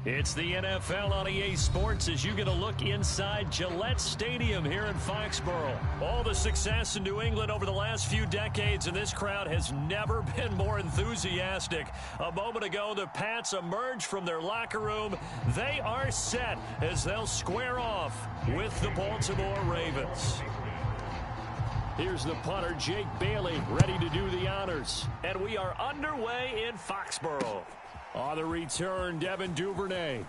It's the NFL on EA Sports as you get a look inside Gillette Stadium here in Foxborough. All the success in New England over the last few decades, and this crowd has never been more enthusiastic. A moment ago, the Pats emerged from their locker room. They are set as they'll square off with the Baltimore Ravens. Here's the punter, Jake Bailey, ready to do the honors. And we are underway in Foxborough. On the return, Devin Duvernay.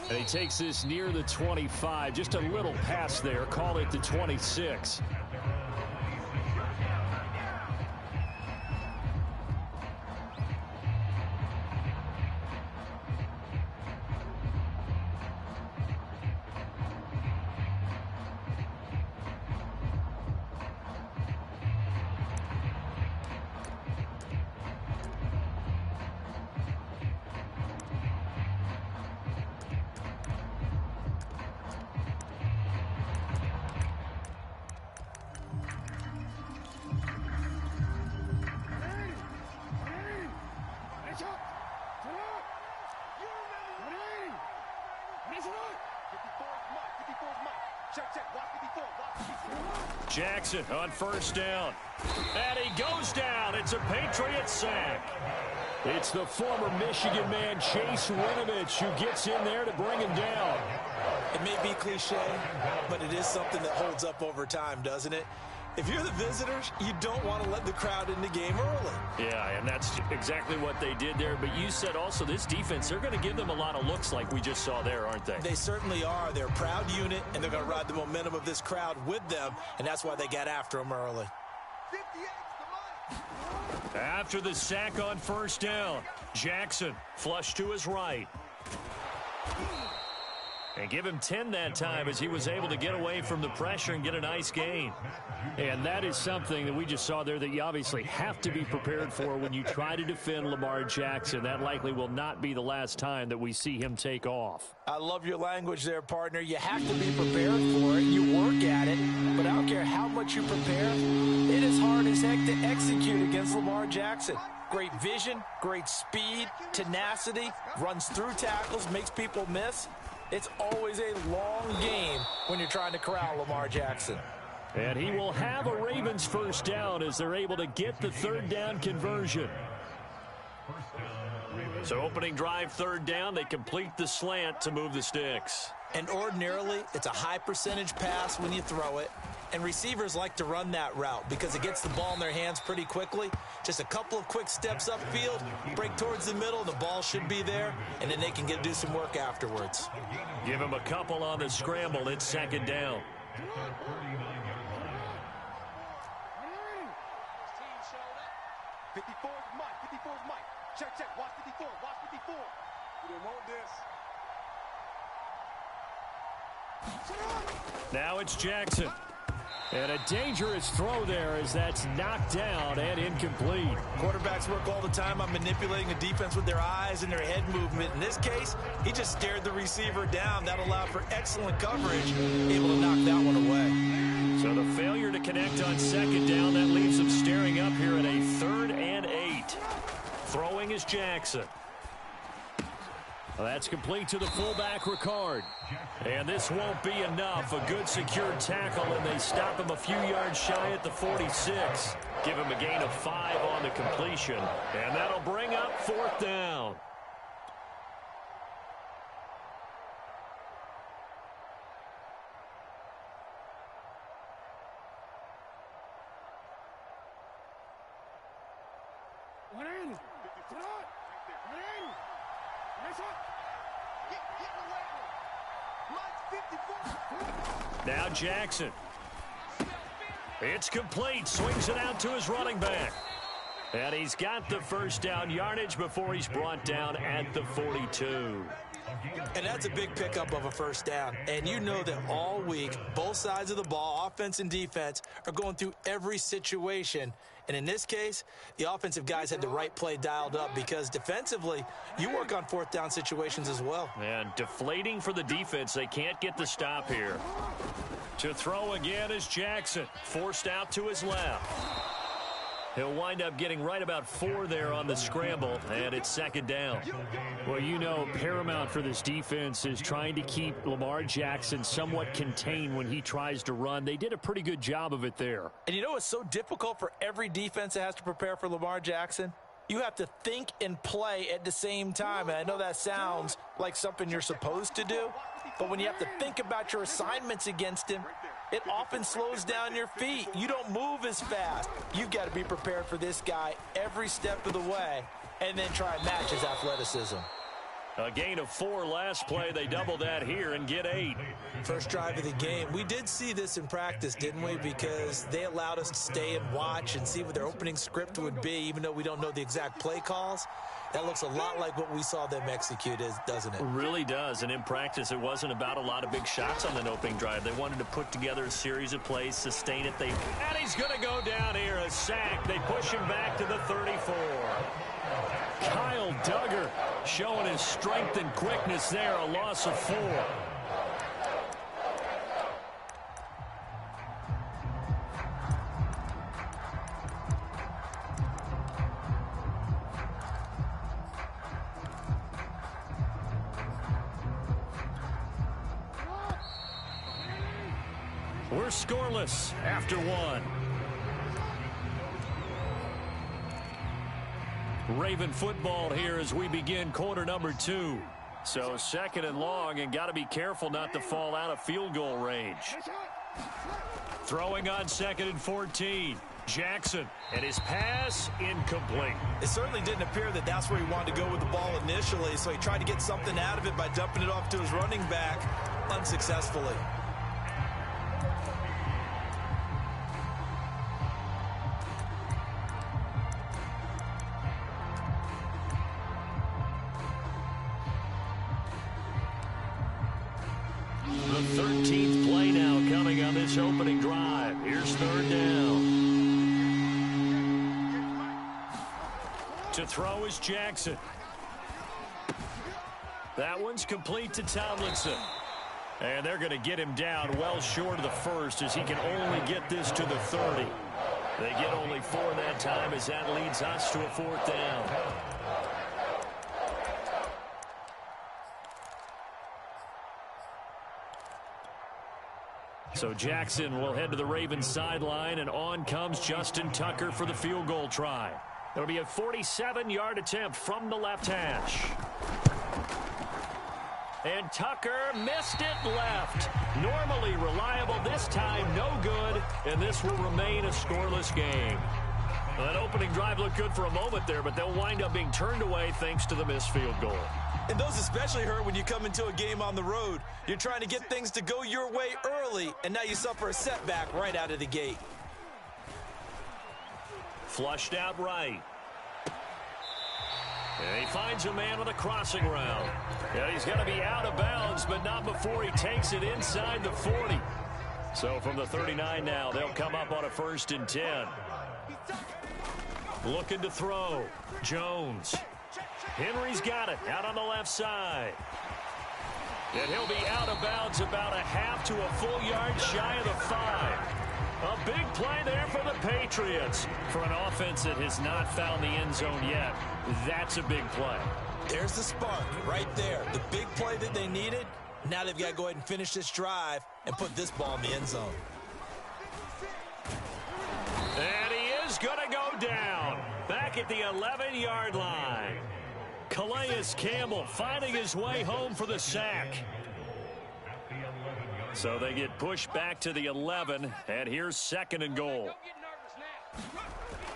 And he takes this near the 25. Just a little pass there. Call it the 26. Jackson on first down. And he goes down. It's a Patriot sack. It's the former Michigan man, Chase Winovich, who gets in there to bring him down. It may be cliche, but it is something that holds up over time, doesn't it? If you're the visitors, you don't want to let the crowd in the game early. Yeah, and that's exactly what they did there. But you said also this defense, they're going to give them a lot of looks like we just saw there, aren't they? They certainly are. They're a proud unit, and they're going to ride the momentum of this crowd with them, and that's why they got after them early. After the sack on first down, Jackson flush to his right. And give him 10 that time as he was able to get away from the pressure and get a nice gain. And that is something that we just saw there that you obviously have to be prepared for when you try to defend Lamar Jackson. That likely will not be the last time that we see him take off. I love your language there, partner. You have to be prepared for it. You work at it. But I don't care how much you prepare. It is hard as heck to execute against Lamar Jackson. Great vision, great speed, tenacity, runs through tackles, makes people miss. It's always a long game when you're trying to corral Lamar Jackson. And he will have a Ravens first down as they're able to get the third down conversion. So opening drive, third down, they complete the slant to move the sticks. And ordinarily, it's a high percentage pass when you throw it. And receivers like to run that route because it gets the ball in their hands pretty quickly. Just a couple of quick steps upfield, break towards the middle, the ball should be there, and then they can do some work afterwards. Give him a couple on the scramble. It's second down. Check. Watch 54. Watch 54. We didn't want this. Now it's Jackson. And a dangerous throw there as that's knocked down and incomplete. Quarterbacks work all the time on manipulating the defense with their eyes and their head movement. In this case, he just stared the receiver down. That allowed for excellent coverage, able to knock that one away. So the failure to connect on second down, that leaves him staring up here at a 3rd and 8. Throwing is Jackson. Well, that's complete to the fullback, Ricard. And this won't be enough. A good secured tackle, and they stop him a few yards shy at the 46. Give him a gain of 5 on the completion. And that'll bring up 4th down. Now Jackson. It's complete. Swings it out to his running back. And he's got the first down yardage before he's brought down at the 42. And that's a big pickup of a first down. And you know that all week, both sides of the ball, offense and defense, are going through every situation. And in this case, the offensive guys had the right play dialed up because defensively, you work on 4th down situations as well. And deflating for the defense. They can't get the stop here. To throw again is Jackson. Forced out to his left. He'll wind up getting right about 4 there on the scramble, and it's 2nd down. Well, you know, paramount for this defense is trying to keep Lamar Jackson somewhat contained when he tries to run. They did a pretty good job of it there. And you know what's so difficult for every defense that has to prepare for Lamar Jackson? You have to think and play at the same time. And I know that sounds like something you're supposed to do, but when you have to think about your assignments against him, it often slows down your feet. You don't move as fast. You've got to be prepared for this guy every step of the way and then try and match his athleticism. A gain of 4 last play. They double that here and get 8. First drive of the game. We did see this in practice, didn't we? Because they allowed us to stay and watch and see what their opening script would be, even though we don't know the exact play calls. That looks a lot like what we saw them execute, doesn't it? It really does. And in practice, it wasn't about a lot of big shots on the opening drive. They wanted to put together a series of plays, sustain it. And he's going to go down here, a sack. They push him back to the 34. Kyle Duggar showing his strength and quickness there, a loss of 4. We're scoreless after 1. Raven football here as we begin quarter number 2. So 2nd and long, and got to be careful not to fall out of field goal range. Throwing on 2nd and 14. Jackson, and his pass incomplete. It certainly didn't appear that that's where he wanted to go with the ball initially, so he tried to get something out of it by dumping it off to his running back unsuccessfully. The 13th play now coming on this opening drive. Here's 3rd down. To throw is Jackson. That one's complete to Tomlinson. And they're going to get him down well short of the 1st as he can only get this to the 30. They get only 4 that time as that leads us to a 4th down. So Jackson will head to the Ravens sideline, and on comes Justin Tucker for the field goal try. It'll be a 47-yard attempt from the left hash. And Tucker missed it left. Normally reliable, this time no good, and this will remain a scoreless game. Well, that opening drive looked good for a moment there, but they'll wind up being turned away thanks to the missed field goal. And those especially hurt when you come into a game on the road. You're trying to get things to go your way early, and now you suffer a setback right out of the gate. Flushed out right. And he finds a man with a crossing route. And he's going to be out of bounds, but not before he takes it inside the 40. So from the 39 now, they'll come up on a 1st and 10. Looking to throw. Jones. Henry's got it out on the left side. And he'll be out of bounds about a half to a full yard shy of the 5. A big play there for the Patriots. For an offense that has not found the end zone yet, that's a big play. There's the spark right there. The big play that they needed. Now they've got to go ahead and finish this drive and put this ball in the end zone. And he is going to go down back at the 11-yard line. Calais Campbell finding his way home for the sack. So they get pushed back to the 11, and here's 2nd and goal.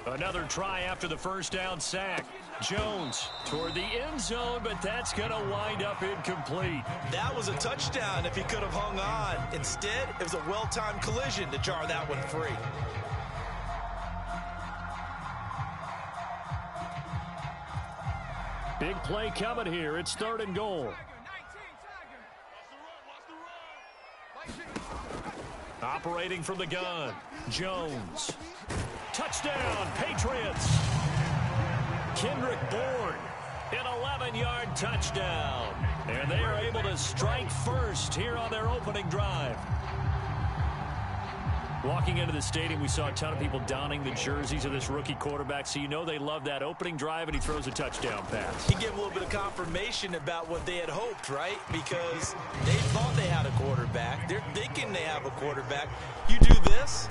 Another try after the 1st down sack. Jones toward the end zone, but that's going to wind up incomplete. That was a touchdown if he could have hung on. Instead, it was a well-timed collision to jar that one free. Big play coming here. It's 3rd and goal. Operating from the gun, Jones. Touchdown, Patriots. Kendrick Bourne, an 11-yard touchdown. And they are able to strike first here on their opening drive. Walking into the stadium, we saw a ton of people donning the jerseys of this rookie quarterback, so you know they love that opening drive, and he throws a touchdown pass. He gave a little bit of confirmation about what they had hoped, right? Because they thought they had a quarterback. They're thinking they have a quarterback. You do this,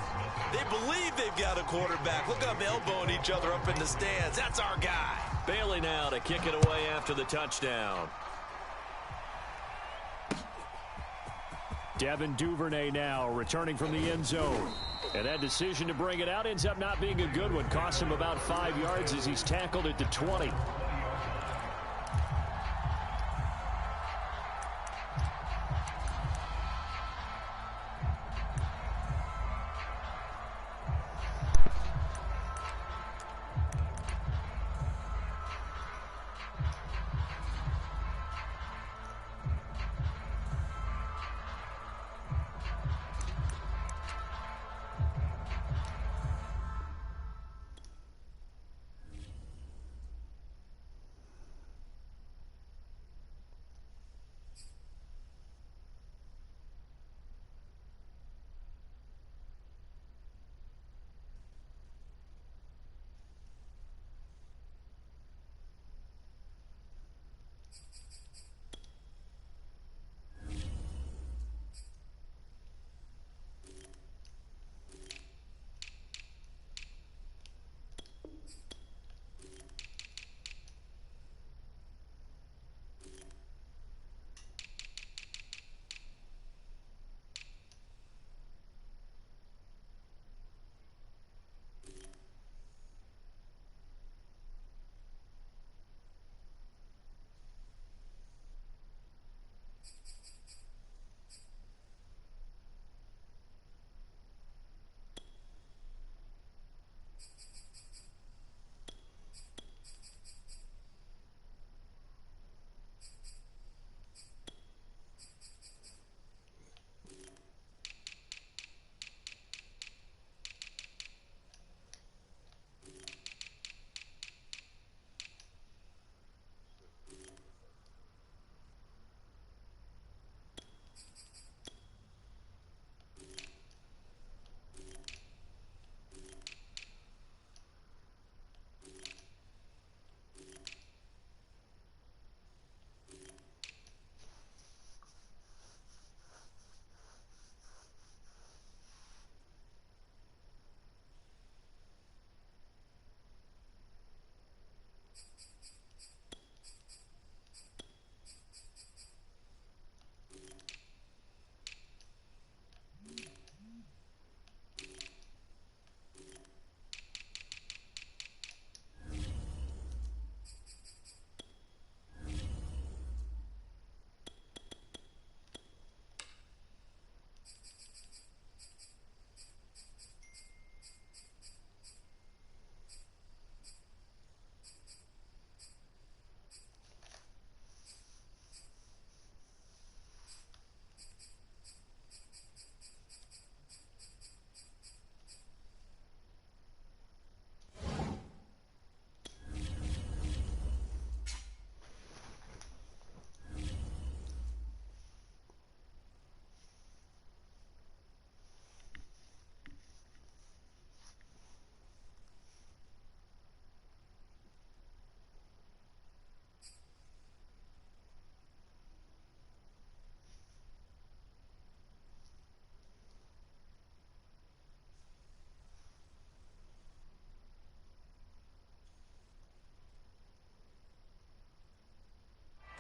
they believe they've got a quarterback. Look up, elbowing each other up in the stands. That's our guy. Bailey now to kick it away after the touchdown. Devin Duvernay now returning from the end zone. And that decision to bring it out ends up not being a good one. Costs him about 5 yards as he's tackled at the 20.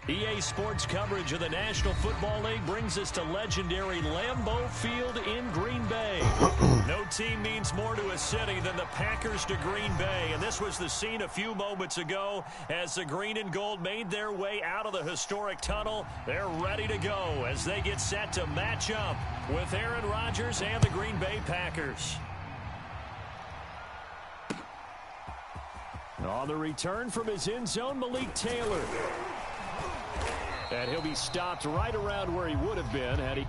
EA Sports coverage of the National Football League brings us to legendary Lambeau Field in Green Bay. No team means more to a city than the Packers to Green Bay, and this was the scene a few moments ago as the green and gold made their way out of the historic tunnel. They're ready to go as they get set to match up with Aaron Rodgers and the Green Bay Packers. On the return from his end zone, Malik Taylor. And he'll be stopped right around where he would have been had he...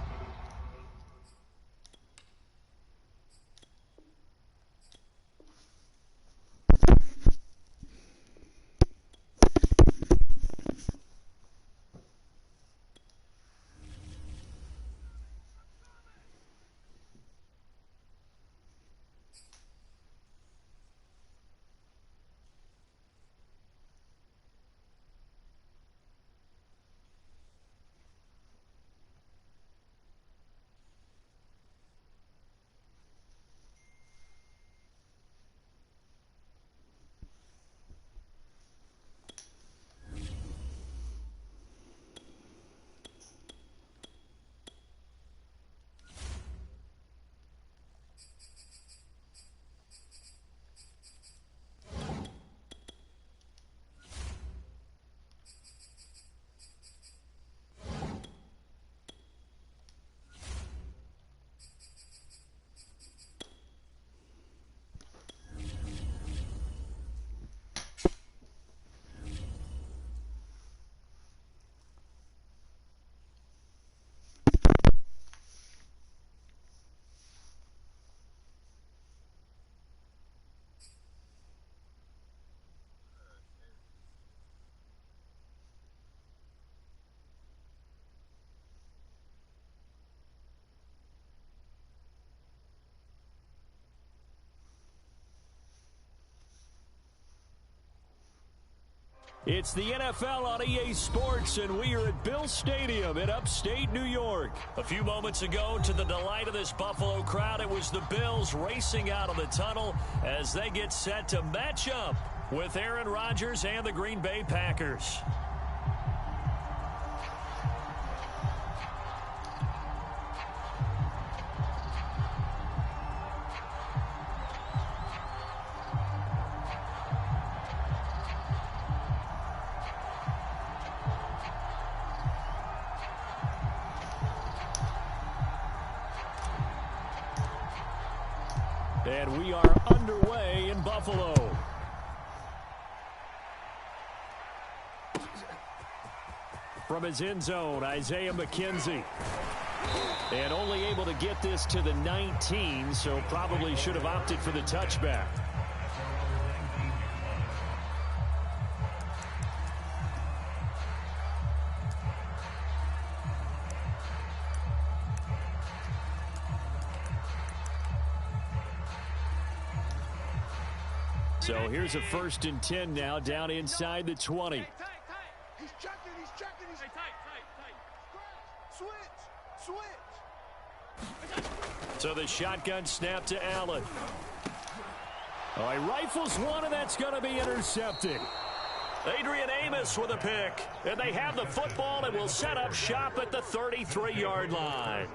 It's the NFL on EA Sports, and we are at Bill Stadium in upstate New York. A few moments ago, to the delight of this Buffalo crowd, it was the Bills racing out of the tunnel as they get set to match up with Aaron Rodgers and the Green Bay Packers. And we are underway in Buffalo. From his end zone, Isaiah McKenzie. And only able to get this to the 19, so probably should have opted for the touchback. So here's a 1st and 10 now, down inside the 20. He's checking, he's tight. Switch. So the shotgun snap to Allen. Oh, he rifles one, and that's going to be intercepted. Adrian Amos with a pick. And they have the football and will set up shop at the 33-yard line.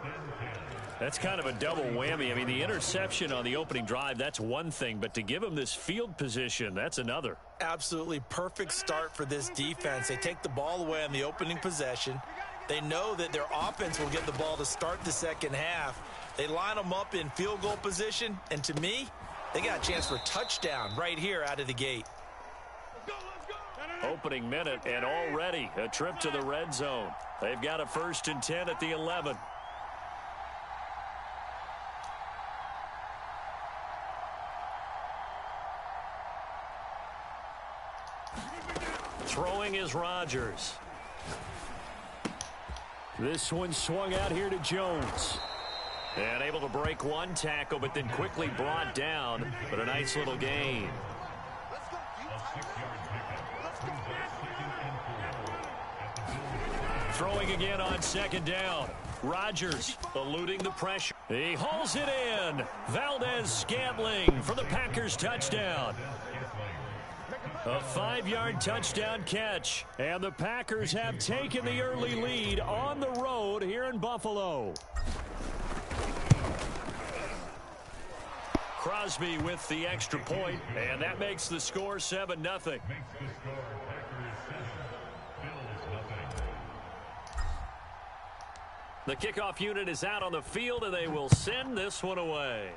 That's kind of a double whammy. I mean, the interception on the opening drive, that's one thing. But to give him this field position, that's another. Absolutely perfect start for this defense. They take the ball away on the opening possession. They know that their offense will get the ball to start the second half. They line them up in field goal position. And to me, they got a chance for a touchdown right here out of the gate. Opening minute, and already a trip to the red zone. They've got a 1st and 10 at the 11. Throwing is Rodgers. This one swung out here to Jones. And able to break one tackle, but then quickly brought down. But a nice little gain. Throwing again on 2nd down. Rodgers eluding the pressure. He hauls it in. Valdez-Scantling for the Packers touchdown. A 5-yard touchdown catch. And the Packers have taken the early lead on the road here in Buffalo. Crosby with the extra point, and that makes the score 7-0. The kickoff unit is out on the field, and they will send this one away.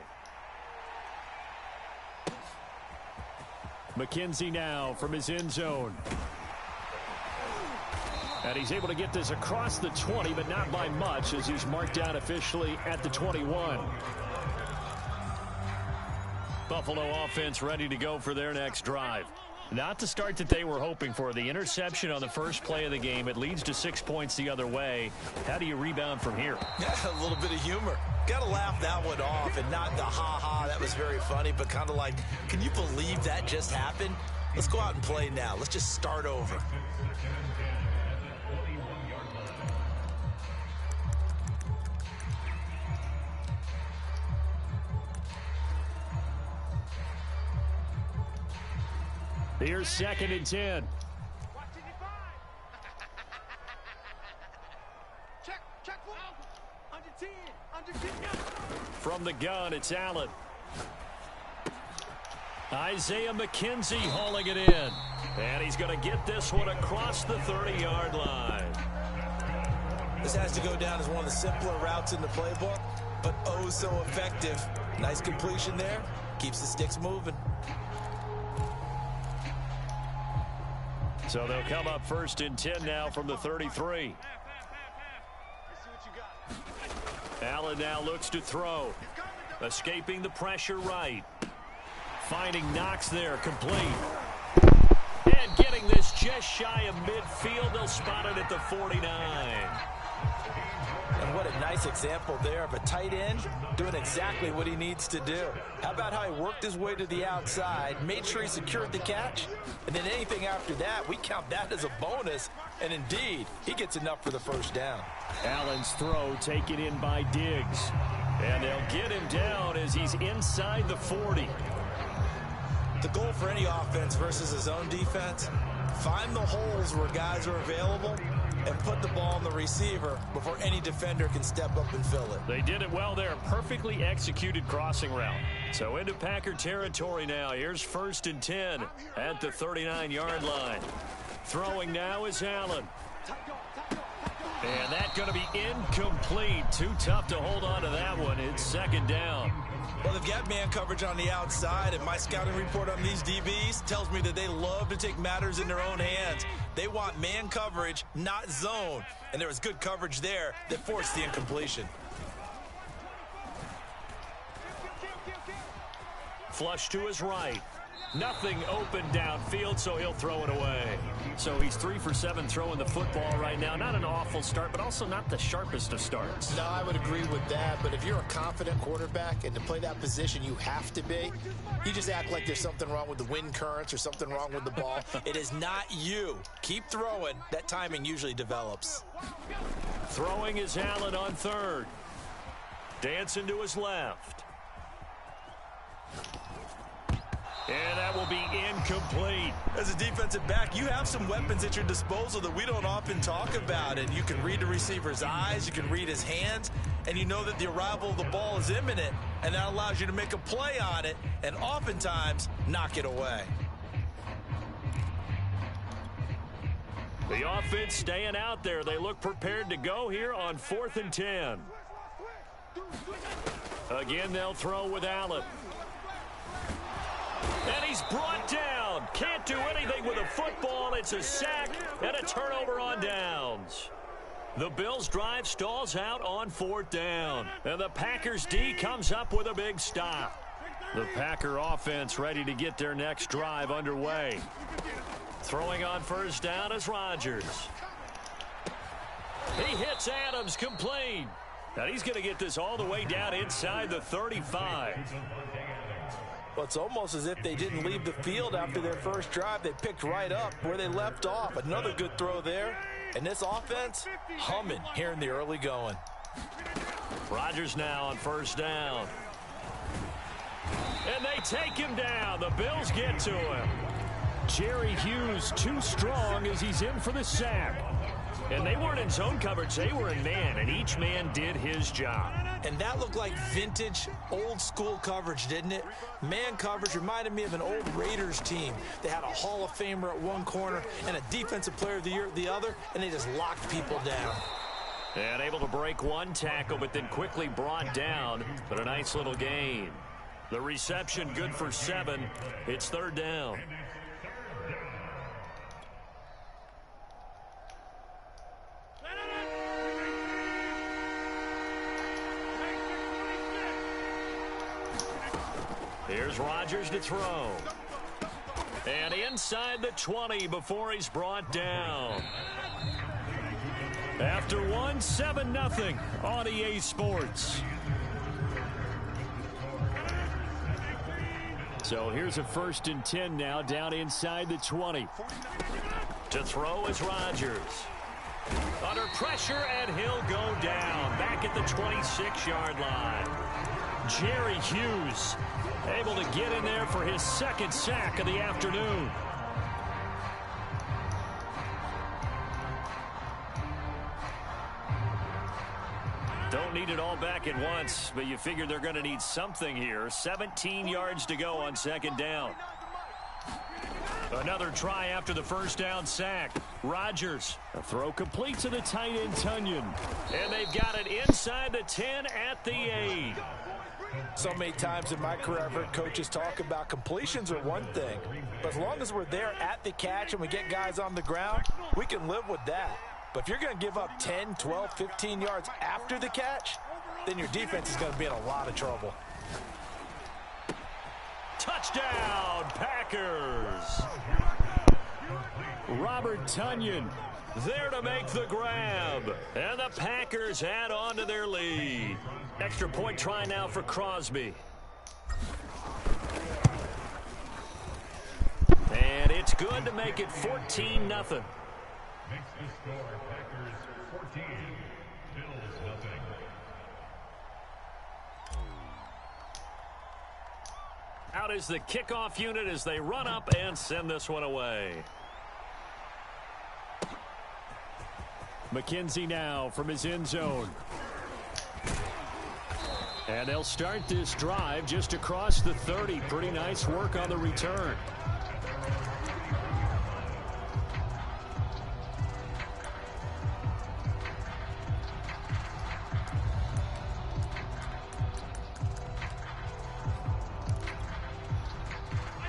McKenzie now from his end zone. And he's able to get this across the 20, but not by much, as he's marked down officially at the 21. Buffalo offense ready to go for their next drive. Not the start that they were hoping for. The interception on the first play of the game. It leads to 6 points the other way. How do you rebound from here? Yeah, a little bit of humor. Got to laugh that one off, and not the ha-ha, that was very funny, but kind of like, can you believe that just happened? Let's go out and play now. Let's just start over. Here's 2nd and 10. Check. Under 10. From the gun, it's Allen. Isaiah McKenzie hauling it in. And he's going to get this one across the 30-yard line. This has to go down as one of the simpler routes in the playbook, but oh so effective. Nice completion there. Keeps the sticks moving. So they'll come up 1st and 10 now from the 33. Allen now looks to throw. Escaping the pressure right. Finding Knox there, complete. And getting this just shy of midfield. They'll spot it at the 49. And what a nice example there of a tight end doing exactly what he needs to do. How about how he worked his way to the outside, made sure he secured the catch, and then anything after that, we count that as a bonus. And indeed, he gets enough for the first down. Allen's throw taken in by Diggs. And they'll get him down as he's inside the 40. The goal for any offense versus his own defense, find the holes where guys are available and put the ball on the receiver before any defender can step up and fill it. They did it well there. Perfectly executed crossing route. So into Packer territory now. Here's 1st and 10 at the 39-yard line. Throwing now is Allen. And that's going to be incomplete. Too tough to hold on to that one. It's 2nd down. Well, they've got man coverage on the outside, and my scouting report on these DBs tells me that they love to take matters in their own hands. They want man coverage, not zone. And there was good coverage there that forced the incompletion. Flush to his right. Nothing open downfield, so he'll throw it away. So he's 3 for 7 throwing the football right now. Not an awful start, but also not the sharpest of starts. No, I would agree with that. But if you're a confident quarterback and to play that position you have to be, you just act like there's something wrong with the wind currents or something wrong with the ball. It is not you. Keep throwing. That timing usually develops. Throwing is Allen on 3rd. Dancing to his left. And that will be incomplete. As a defensive back, you have some weapons at your disposal that we don't often talk about. And you can read the receiver's eyes, you can read his hands, and you know that the arrival of the ball is imminent. And that allows you to make a play on it and oftentimes knock it away. The offense staying out there. They look prepared to go here on 4th and 10. Again, they'll throw with Allen. And he's brought down. Can't do anything with a football. It's a sack and a turnover on downs. The Bills' drive stalls out on 4th down. And the Packers' D comes up with a big stop. The Packer offense ready to get their next drive underway. Throwing on 1st down is Rodgers. He hits Adams complete. Now he's going to get this all the way down inside the 35. Well, it's almost as if they didn't leave the field after their first drive. They picked right up where they left off. Another good throw there. And this offense, humming here in the early going. Rodgers now on 1st down. And they take him down. The Bills get to him. Jerry Hughes too strong as he's in for the sack. And they weren't in zone coverage. They were in man, and each man did his job. And that looked like vintage, old-school coverage, didn't it? Man coverage reminded me of an old Raiders team. They had a Hall of Famer at one corner and a Defensive Player of the Year at the other, and they just locked people down. And able to break one tackle, but then quickly brought down. But a nice little gain. The reception good for 7. It's 3rd down. Here's Rodgers to throw. And inside the 20 before he's brought down. After 7-0 on EA Sports. So here's a 1st and 10 now down inside the 20. To throw is Rodgers. Under pressure, and he'll go down. Back at the 26-yard line. Jerry Hughes able to get in there for his 2nd sack of the afternoon. Don't need it all back at once, but you figure they're going to need something here. 17 yards to go on 2nd down. Another try after the 1st down sack. Rodgers. A throw complete to the tight end, Tunyon. And they've got it inside the 10 at the 8. So many times in my career, I've heard coaches talk about completions are one thing. But as long as we're there at the catch and we get guys on the ground, we can live with that. But if you're going to give up 10, 12, 15 yards after the catch, then your defense is going to be in a lot of trouble. Touchdown, Packers. Robert Tonyan there to make the grab. And the Packers add on to their lead. Extra point try now for Crosby. And it's good to make it 14-0. Makes the score Packers 14, Bills nothing. Out is the kickoff unit as they run up and send this one away. McKenzie now from his end zone. And they'll start this drive just across the 30. Pretty nice work on the return.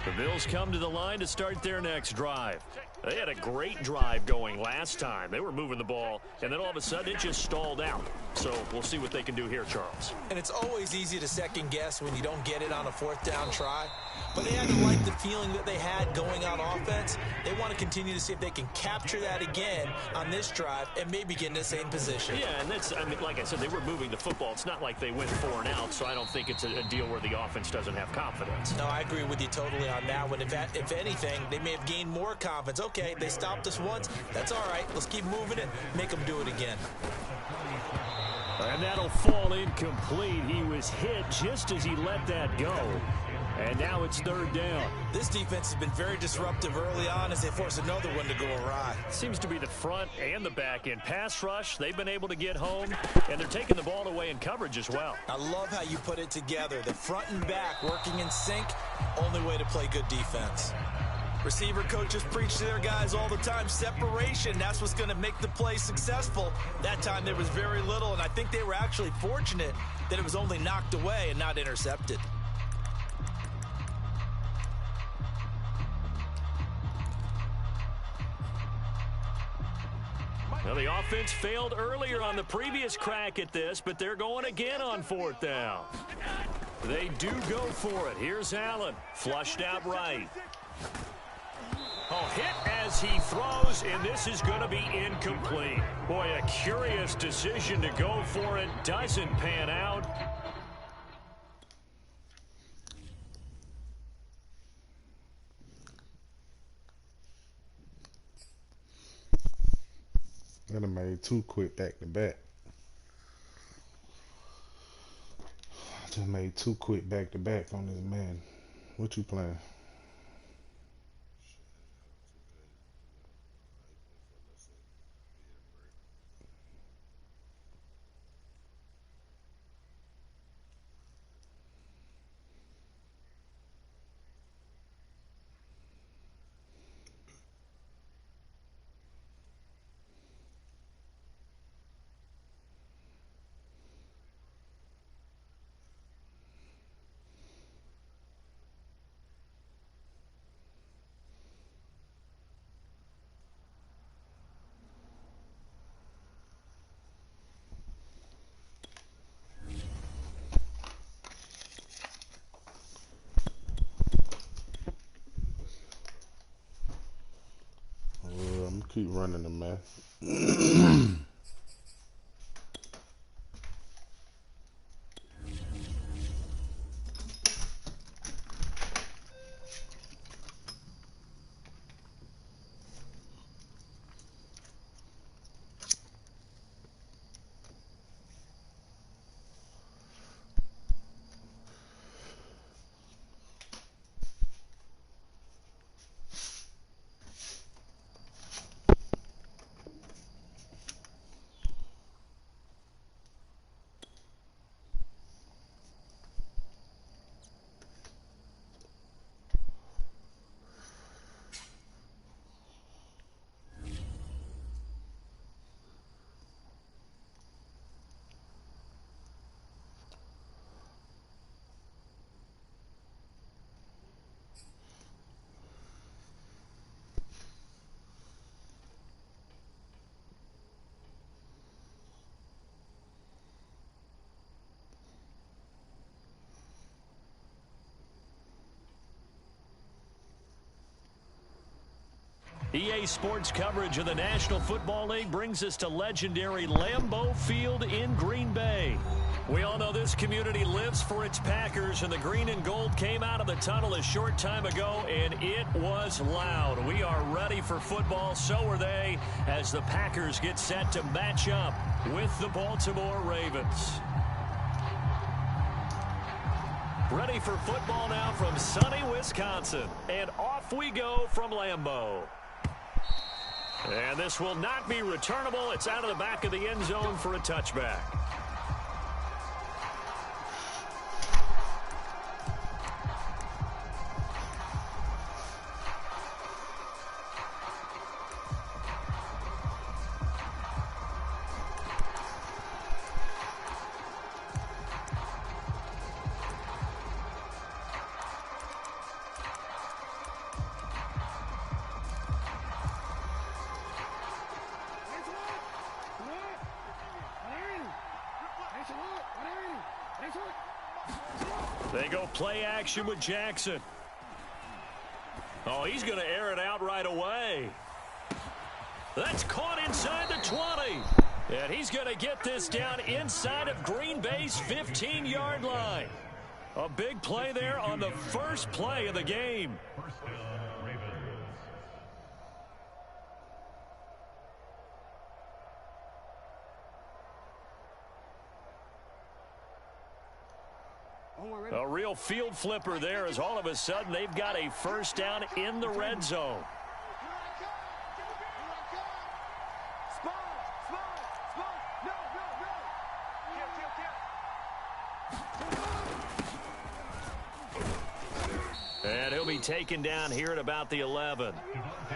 The Bills come to the line to start their next drive. They had a great drive going last time. They were moving the ball, and then all of a sudden it just stalled out. So we'll see what they can do here, Charles. And it's always easy to second guess when you don't get it on a fourth down try. But they had to like the feeling that they had going on offense. They want to continue to see if they can capture that again on this drive and maybe get in the same position. Yeah, and that's, I mean, like I said, they were moving the football. It's not like they went 4 and out, so I don't think it's a deal where the offense doesn't have confidence. No, I agree with you totally on that one. If anything, they may have gained more confidence. Okay, they stopped us once. That's all right. Let's keep moving it. Make them do it again. And that'll fall incomplete. He was hit just as he let that go. And now it's third down. This defense has been very disruptive early on as they force another one to go awry. Seems to be the front and the back end. Pass rush, they've been able to get home, and they're taking the ball away in coverage as well. I love how you put it together. The front and back working in sync, only way to play good defense. Receiver coaches preach to their guys all the time. Separation, that's what's going to make the play successful. That time there was very little, and I think they were actually fortunate that it was only knocked away and not intercepted. Well, the offense failed earlier on the previous crack at this, but they're going again on fourth down. They do go for it. Here's Allen, flushed out right. Oh, hit as he throws, and this is going to be incomplete. Boy, a curious decision to go for it. Doesn't pan out. I done made 2 quick back-to-back. I just made 2 quick back-to-back on this man. What you playing? I'm gonna keep running them, man. EA Sports coverage of the National Football League brings us to legendary Lambeau Field in Green Bay. We all know this community lives for its Packers, and the green and gold came out of the tunnel a short time ago, and it was loud. We are ready for football, so are they, as the Packers get set to match up with the Baltimore Ravens. Ready for football now from sunny Wisconsin, and off we go from Lambeau. And this will not be returnable. It's out of the back of the end zone for a touchback. They go play action with Jackson. Oh, he's going to air it out right away. That's caught inside the 20. And he's going to get this down inside of Green Bay's 15-yard line. A big play there on the first play of the game. First down, Ravens. A real field flipper there, as all of a sudden they've got a first down in the red zone. And he'll be taken down here at about the 11.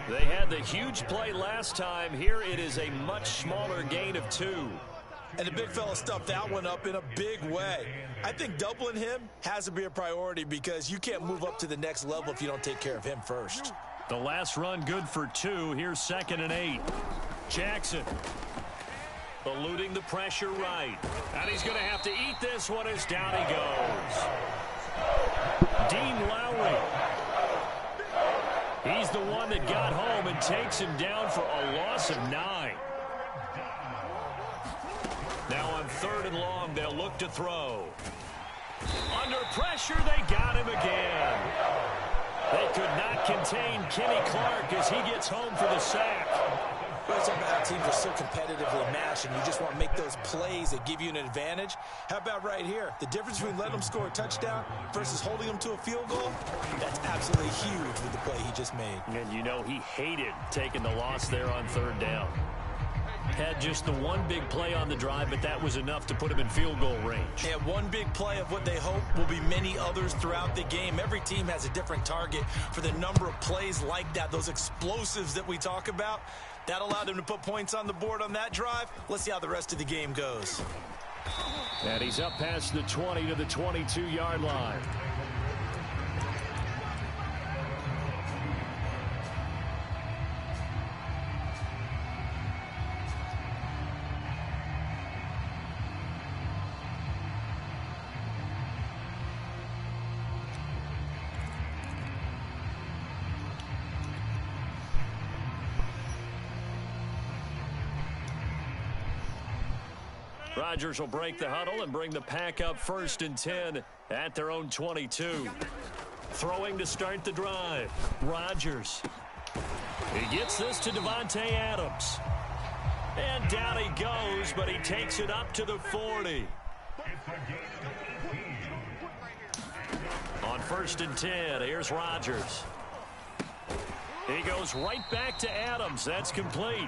They had the huge play last time. Here it is a much smaller gain of 2. And the big fella stuffed that one up in a big way. I think doubling him has to be a priority because you can't move up to the next level if you don't take care of him first. The last run good for 2. Here's 2nd and 8. Jackson eluding the pressure right. And he's going to have to eat this one as down he goes. Dean Lowry. He's the one that got home and takes him down for a loss of 9. Now on 3rd and long, they'll look to throw. Under pressure, they got him again. They could not contain Kenny Clark as he gets home for the sack. Well, some of our teams are so competitively matched, and you just want to make those plays that give you an advantage. How about right here? The difference between letting them score a touchdown versus holding them to a field goal, that's absolutely huge with the play he just made. And you know he hated taking the loss there on 3rd down. Had just the one big play on the drive, but that was enough to put him in field goal range. And one big play of what they hope will be many others throughout the game. Every team has a different target for the number of plays like that, those explosives that we talk about. That allowed them to put points on the board on that drive. Let's see how the rest of the game goes. And he's up past the 20 to the 22-yard line. Rodgers will break the huddle and bring the pack up 1st and 10 at their own 22. Throwing to start the drive. Rodgers. He gets this to Davante Adams. And down he goes, but he takes it up to the 40. On 1st and 10, here's Rodgers. He goes right back to Adams. That's complete.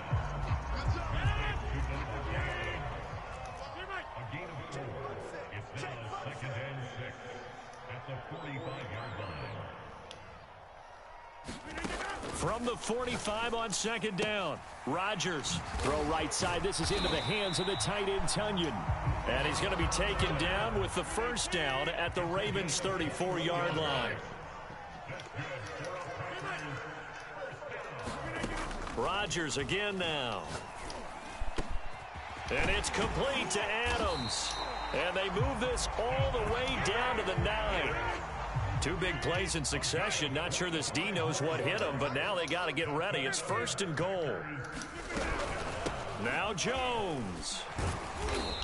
From the 45 on 2nd down. Rodgers. Throw right side. This is into the hands of the tight end, Tunyon. And he's going to be taken down with the first down at the Ravens' 34-yard line. Rodgers again now. And it's complete to Adams. And they move this all the way down to the 9. Two big plays in succession. Not sure this D knows what hit him, but now they got to get ready. It's 1st and goal. Now Jones.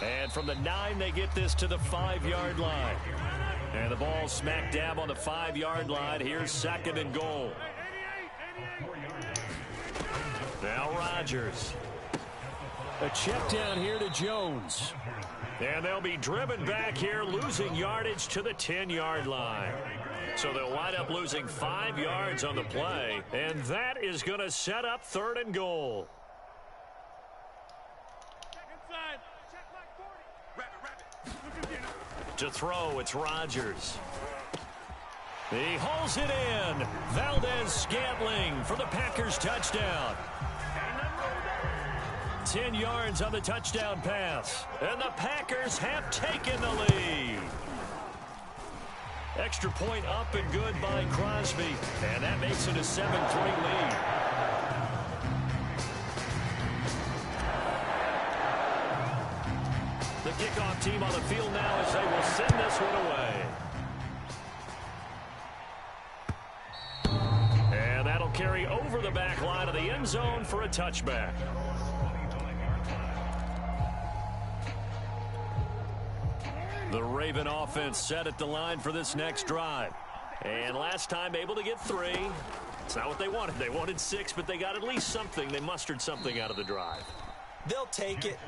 And from the 9, they get this to the 5-yard line. And the ball smack dab on the 5-yard line. Here's 2nd and goal. Now Rodgers. A check down here to Jones. And they'll be driven back here, losing yardage to the 10-yard line. So they'll wind up losing 5 yards on the play. And that is going to set up 3rd and goal. To throw, it's Rodgers. He hauls it in. Valdez-Scantling for the Packers touchdown. 10 yards on the touchdown pass. And the Packers have taken the lead. Extra point up and good by Crosby. And that makes it a 7-3 lead. The kickoff team on the field now as they will send this one away. And that'll carry over the back line of the end zone for a touchback. The Raven offense set at the line for this next drive. And last time able to get 3. It's not what they wanted. They wanted 6, but they got at least something. They mustered something out of the drive. They'll take it.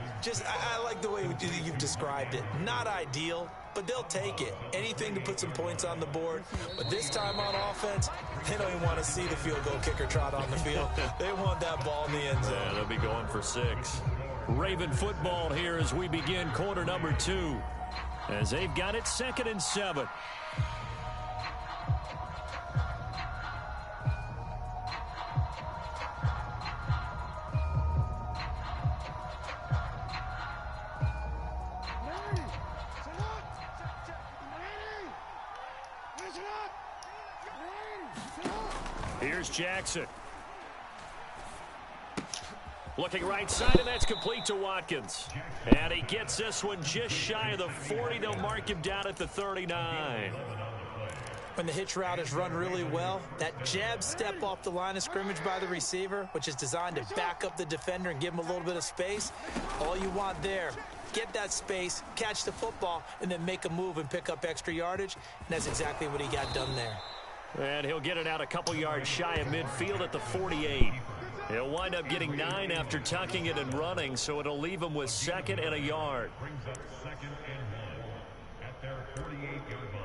I like the way you've described it. Not ideal, but they'll take it. Anything to put some points on the board. But this time on offense, they don't even want to see the field goal kicker trot on the field. They want that ball in the end zone. Yeah, they'll be going for 6. Raven football here as we begin quarter number 2. As they've got it 2nd and 7. Here's Jackson. Looking right side, and that's complete to Watkins. And he gets this one just shy of the 40. They'll mark him down at the 39. When the hitch route is run really well, that jab step off the line of scrimmage by the receiver, which is designed to back up the defender and give him a little bit of space, all you want there, get that space, catch the football, and then make a move and pick up extra yardage. And that's exactly what he got done there. And he'll get it out a couple yards shy of midfield at the 48. He'll wind up getting 9 after tucking it and running, so it'll leave him with 2nd and a yard. Brings up 2nd and 1 at their 48-yard line.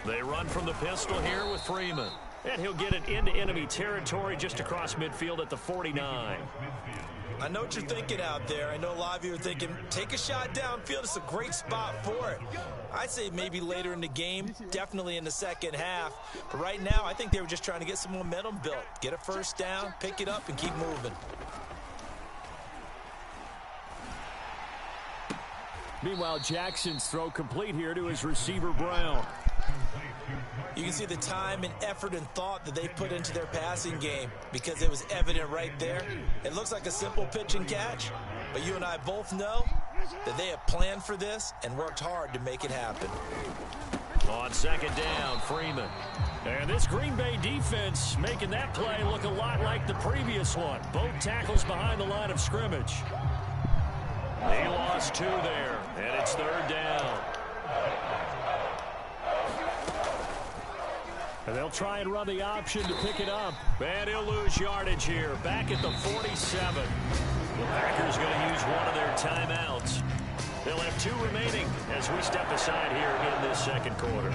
They run from the pistol here with Freeman. And he'll get it into enemy territory just across midfield at the 49. I know what you're thinking out there. I know a lot of you are thinking, take a shot downfield. It's a great spot for it. I'd say maybe later in the game, definitely in the second half. But right now, I think they were just trying to get some momentum built. Get a first down, pick it up, and keep moving. Meanwhile, Jackson's throw complete here to his receiver, Brown. You can see the time and effort and thought that they put into their passing game because it was evident right there. It looks like a simple pitch and catch, but you and I both know that they have planned for this and worked hard to make it happen. On 2nd down, Freeman. And this Green Bay defense making that play look a lot like the previous one. Both tackles behind the line of scrimmage. He lost 2 there, and it's 3rd down. And they'll try and run the option to pick it up. And he'll lose yardage here, back at the 47. The Packers going to use one of their timeouts. They'll have 2 remaining as we step aside here in this second quarter.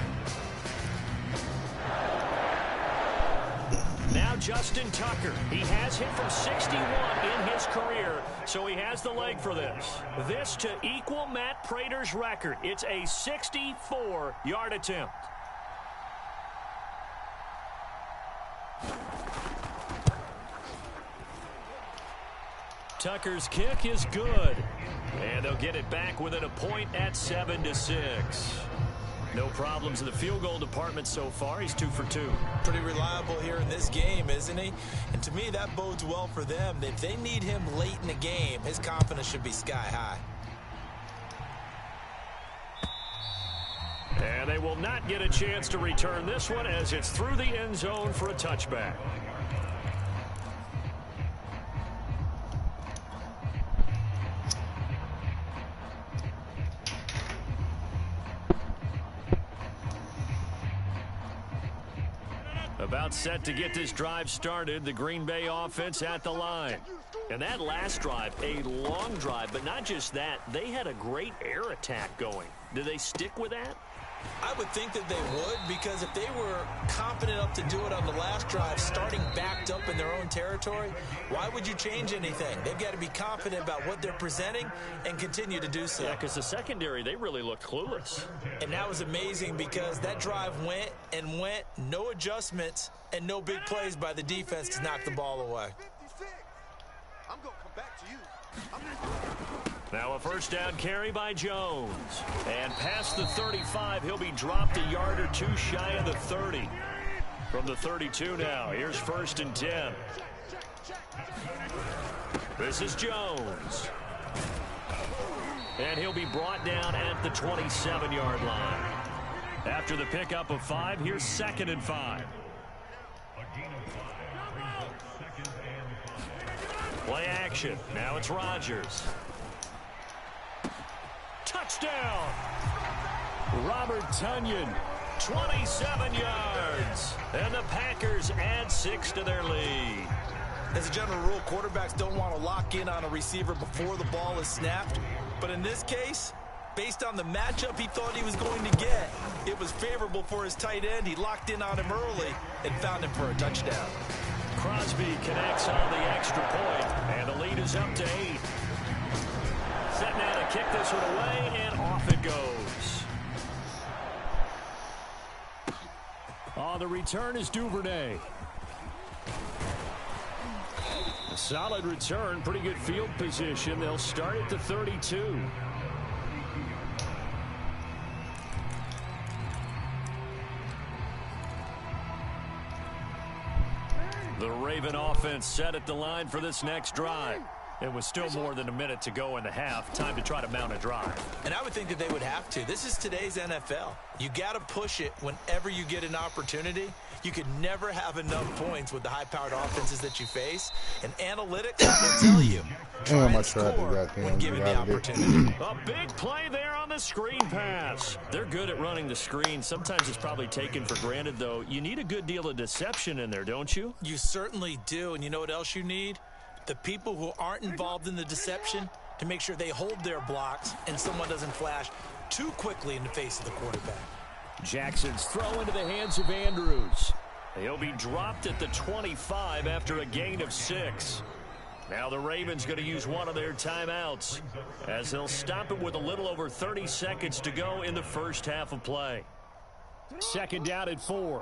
Now Justin Tucker. He has hit from 61 in his career, so he has the leg for this. This to equal Matt Prater's record. It's a 64-yard attempt. Tucker's kick is good. And they'll get it back within a point at 7-6. No problems in the field goal department so far. He's 2 for 2. Pretty reliable here in this game, isn't he? And to me, that bodes well for them. If they need him late in the game, his confidence should be sky high. And they will not get a chance to return this one as it's through the end zone for a touchback. About set to get this drive started, the Green Bay offense at the line. And that last drive, a long drive, but not just that, they had a great air attack going. Do they stick with that? I would think that they would, because if they were confident enough to do it on the last drive, starting backed up in their own territory, why would you change anything? They've got to be confident about what they're presenting and continue to do so. Yeah, because the secondary, they really looked clueless. And that was amazing because that drive went and went, no adjustments, and no big plays by the defense to knock the ball away. I'm going to come back to you. Now a first down carry by Jones. And past the 35, he'll be dropped a yard or two shy of the 30. From the 32 now, here's 1st and 10. This is Jones. And he'll be brought down at the 27-yard line. After the pickup of 5, here's 2nd and 5. Play action. Now it's Rodgers. Touchdown! Robert Tonyan, 27 yards. And the Packers add 6 to their lead. As a general rule, quarterbacks don't want to lock in on a receiver before the ball is snapped. But in this case, based on the matchup he thought he was going to get, it was favorable for his tight end. He locked in on him early and found him for a touchdown. Crosby connects on the extra point, and the lead is up to 8. Setting out to kick this one away, and off it goes. On the return is Duvernay. A solid return, pretty good field position. They'll start at the 32. The Raven offense set at the line for this next drive. It was still more than a minute to go in the half. Time to try to mount a drive. And I would think that they would have to. This is today's NFL. You got to push it whenever you get an opportunity. You could never have enough points with the high-powered offenses that you face. And analytics will tell you, try and score when given the opportunity. A big play there on the screen pass. They're good at running the screen. Sometimes it's probably taken for granted, though. You need a good deal of deception in there, don't you? You certainly do. And you know what else you need? The people who aren't involved in the deception to make sure they hold their blocks and someone doesn't flash too quickly in the face of the quarterback. Jackson's throw into the hands of Andrews. He'll be dropped at the 25 after a gain of 6. Now the Ravens going to use one of their timeouts as they'll stop it with a little over 30 seconds to go in the first half of play. 2nd down at 4.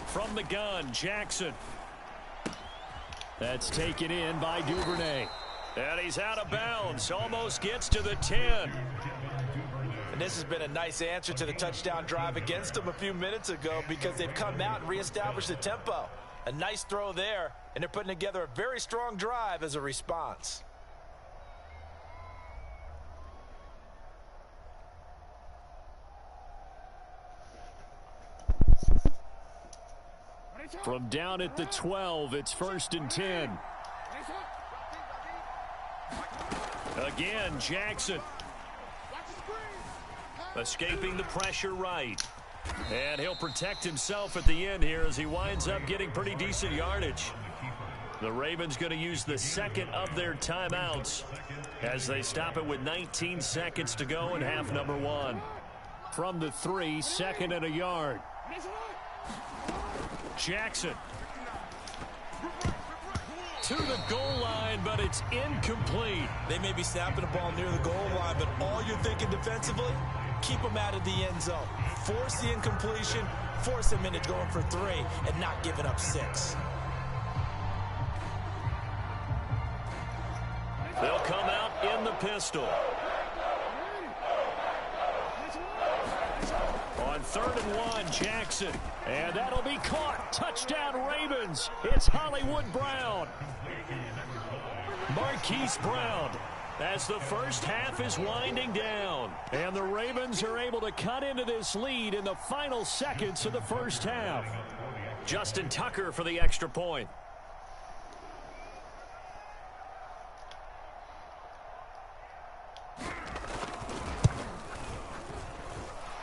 From the gun, Jackson. That's taken in by Duvernay. And he's out of bounds. Almost gets to the 10. And this has been a nice answer to the touchdown drive against them a few minutes ago because they've come out and reestablished the tempo. A nice throw there, and they're putting together a very strong drive as a response. From down at the 12, it's 1st and 10. Again, Jackson. Escaping the pressure right. And he'll protect himself at the end here as he winds up getting pretty decent yardage. The Ravens going to use the 2nd of their timeouts as they stop it with 19 seconds to go in half number 1. From the 3, 2nd and a yard. Jackson to the goal line, but it's incomplete. They may be snapping the ball near the goal line, but all you're thinking defensively, keep them out of the end zone. Force the incompletion, force him into going for 3 and not giving up 6. They'll come out in the pistol. On 3rd and 1, Jackson. And that'll be caught. Touchdown, Ravens. It's Hollywood Brown. Marquise Brown, as the first half is winding down. And the Ravens are able to cut into this lead in the final seconds of the first half. Justin Tucker for the extra point.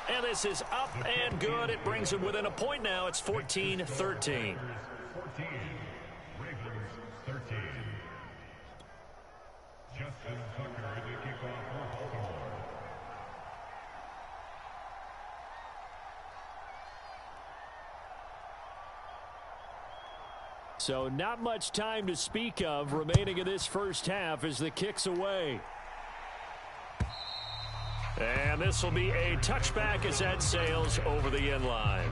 And this is up and good. It brings them within a point now. It's 14-13. 14, Ravens 13. Justin Tucker to kick off for Baltimore. So not much time to speak of remaining in this first half as the kick's away. And this will be a touchback as that sails over the end line.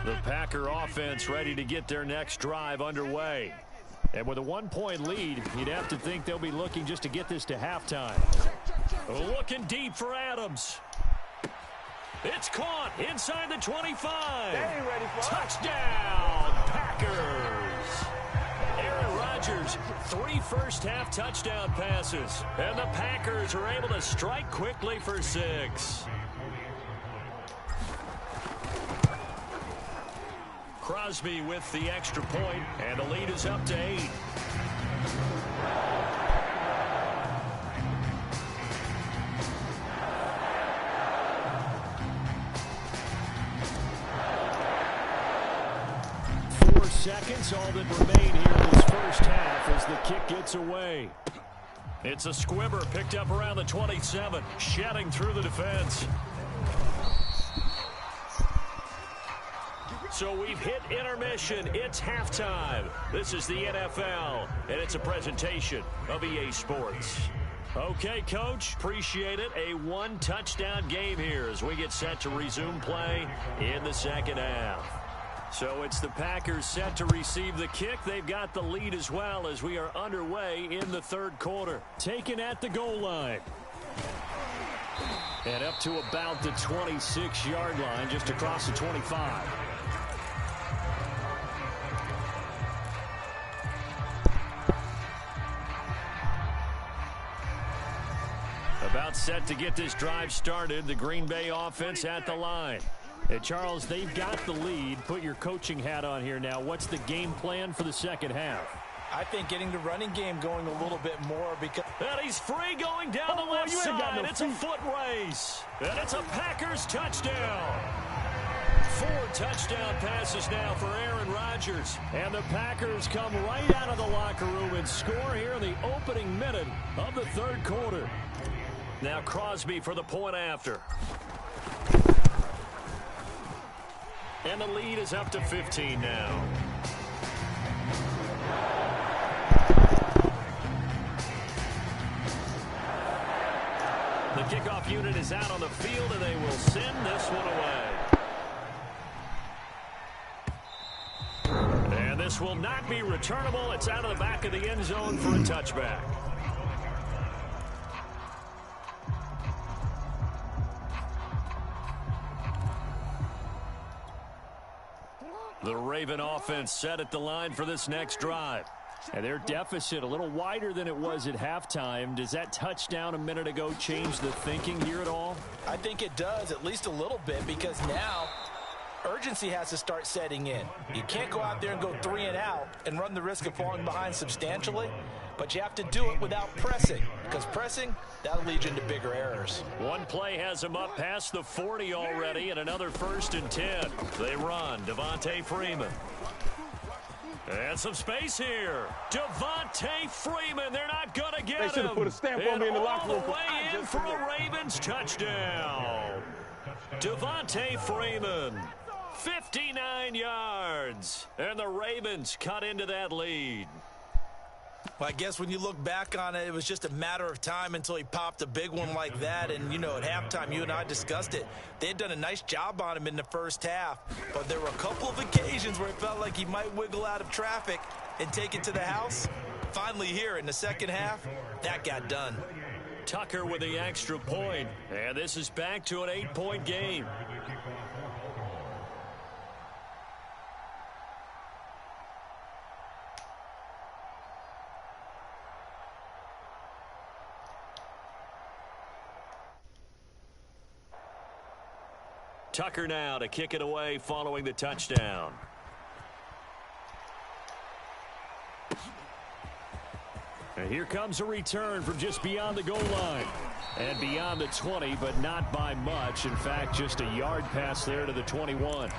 The Packer offense ready to get their next drive underway. And with a 1-point lead, you'd have to think they'll be looking just to get this to halftime. Looking deep for Adams. It's caught inside the 25. Touchdown, Packers. Aaron Rodgers, 3 first-half touchdown passes. And the Packers are able to strike quickly for 6. Crosby with the extra point, and the lead is up to 8. Seconds all that remain here in this first half as the kick gets away. It's a squibber picked up around the 27, shedding through the defense. So we've hit intermission. It's halftime. This is the NFL, and it's a presentation of EA Sports. Okay, Coach, appreciate it. A 1-touchdown game here as we get set to resume play in the second half. So it's the Packers set to receive the kick. They've got the lead as well as we are underway in the third quarter. Taken at the goal line. And up to about the 26-yard line, just across the 25. About set to get this drive started. The Green Bay offense at the line. Hey, Charles, they've got the lead. Put your coaching hat on here now. What's the game plan for the second half? I think getting the running game going a little bit more because... And he's free going down the left side. It's a foot race. And it's a Packers touchdown. 4 touchdown passes now for Aaron Rodgers. And the Packers come right out of the locker room and score here in the opening minute of the third quarter. Now Crosby for the point after. And the lead is up to 15 now. The kickoff unit is out on the field, and they will send this one away. And this will not be returnable. It's out of the back of the end zone for a touchback. The Raven offense set at the line for this next drive. And their deficit a little wider than it was at halftime. Does that touchdown a minute ago change the thinking here at all? I think it does, at least a little bit, because now urgency has to start setting in. You can't go out there and go 3 and out and run the risk of falling behind substantially, but you have to do it without pressing, because pressing, that'll lead you into bigger errors. One play has them up past the 40 already, and another 1st and 10. They run. Devontae Freeman. And some space here. Devontae Freeman. They're not going to get him. They should have put a stamp on me in the locker room. All the way in for a Ravens touchdown. Devontae Freeman. 59 yards. And the Ravens cut into that lead. Well, I guess when you look back on it, it was just a matter of time until he popped a big one like that. And, you know, at halftime, you and I discussed it. They had done a nice job on him in the first half. But there were a couple of occasions where it felt like he might wiggle out of traffic and take it to the house. Finally here in the second half, that got done. Tucker with the extra point. And this is back to an 8-point game. Tucker now to kick it away following the touchdown. And here comes a return from just beyond the goal line. And beyond the 20, but not by much. In fact, just a yard pass there to the 21.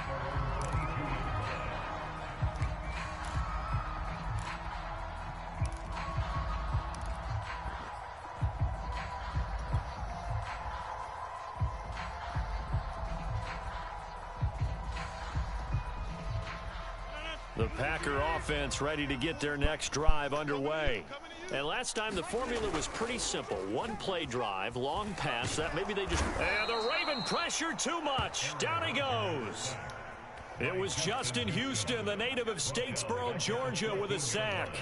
The Packer offense ready to get their next drive underway. And last time the formula was pretty simple. One play drive, long pass. That maybe they just... And the Raven pressure too much. Down he goes. It was Justin Houston, the native of Statesboro, Georgia, with a sack.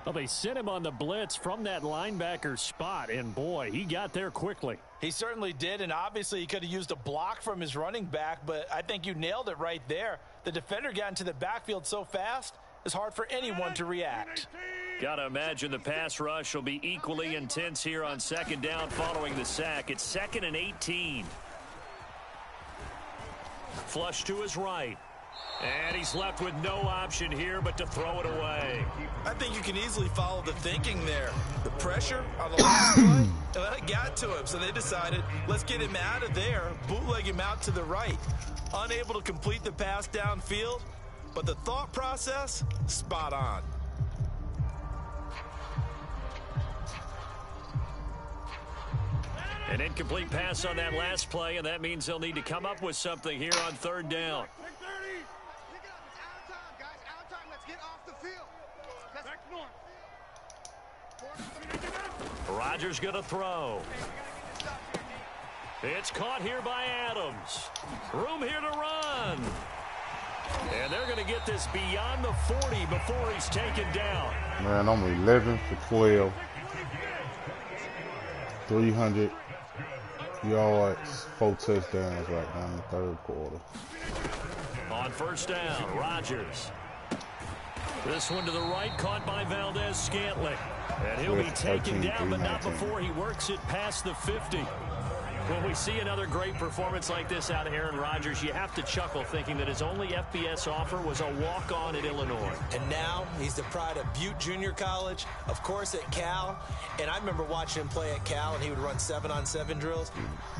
Well, they sent him on the blitz from that linebacker spot, and boy, he got there quickly. He certainly did, and obviously he could have used a block from his running back, but I think you nailed it right there. The defender got into the backfield so fast, it's hard for anyone to react. Got to imagine the pass rush will be equally intense here on second down following the sack. It's 2nd and 18. Flush to his right. And he's left with no option here but to throw it away. I think you can easily follow the thinking there. The pressure on the last play, it got to him, so they decided, let's get him out of there, bootleg him out to the right. Unable to complete the pass downfield, but the thought process, spot on. An incomplete pass on that last play, and that means they'll need to come up with something here on third down. Rodgers going to throw. It's caught here by Adams. Room here to run. And they're going to get this beyond the 40 before he's taken down. Man, I'm 11 for 12. 300 yards, 4 touchdowns right now in the third quarter. On first down, Rodgers. This one to the right, caught by Valdez-Scantling. And he'll be taken down, but not before he works it past the 50. When we see another great performance like this out of Aaron Rodgers, you have to chuckle thinking that his only FBS offer was a walk-on at Illinois. And now he's the pride of Butte Junior College, of course at Cal. And I remember watching him play at Cal, and he would run 7-on-7 drills.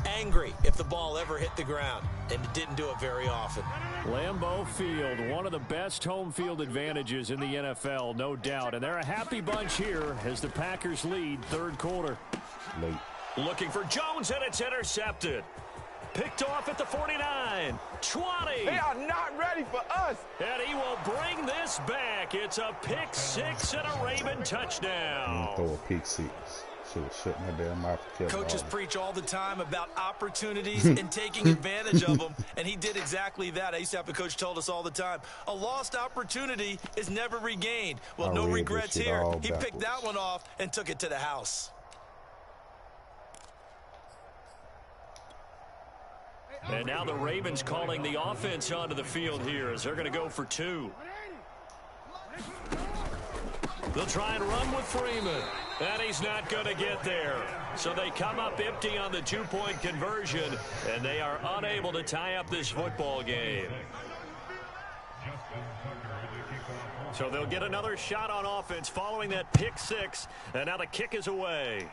Angry if the ball ever hit the ground, and it didn't do it very often. Lambeau Field, one of the best home field advantages in the NFL, no doubt. And they're a happy bunch here as the Packers lead third quarter. Late. Looking for Jones, and it's intercepted. Picked off at the 49, 20. They are not ready for us. And he will bring this back. It's a pick six and a Raven touchdown. Throw a pick six. Should have shut my damn mouth. Coaches preach all the time about opportunities and taking advantage of them, and he did exactly that. I used to have a coach told us all the time, a lost opportunity is never regained. Well, no regrets here. He picked that one off and took it to the house. And now the Ravens calling the offense onto the field here as they're going to go for 2. They'll try and run with Freeman. And he's not going to get there. So they come up empty on the 2-point conversion, and they are unable to tie up this football game. So they'll get another shot on offense following that pick six, and now the kick is away.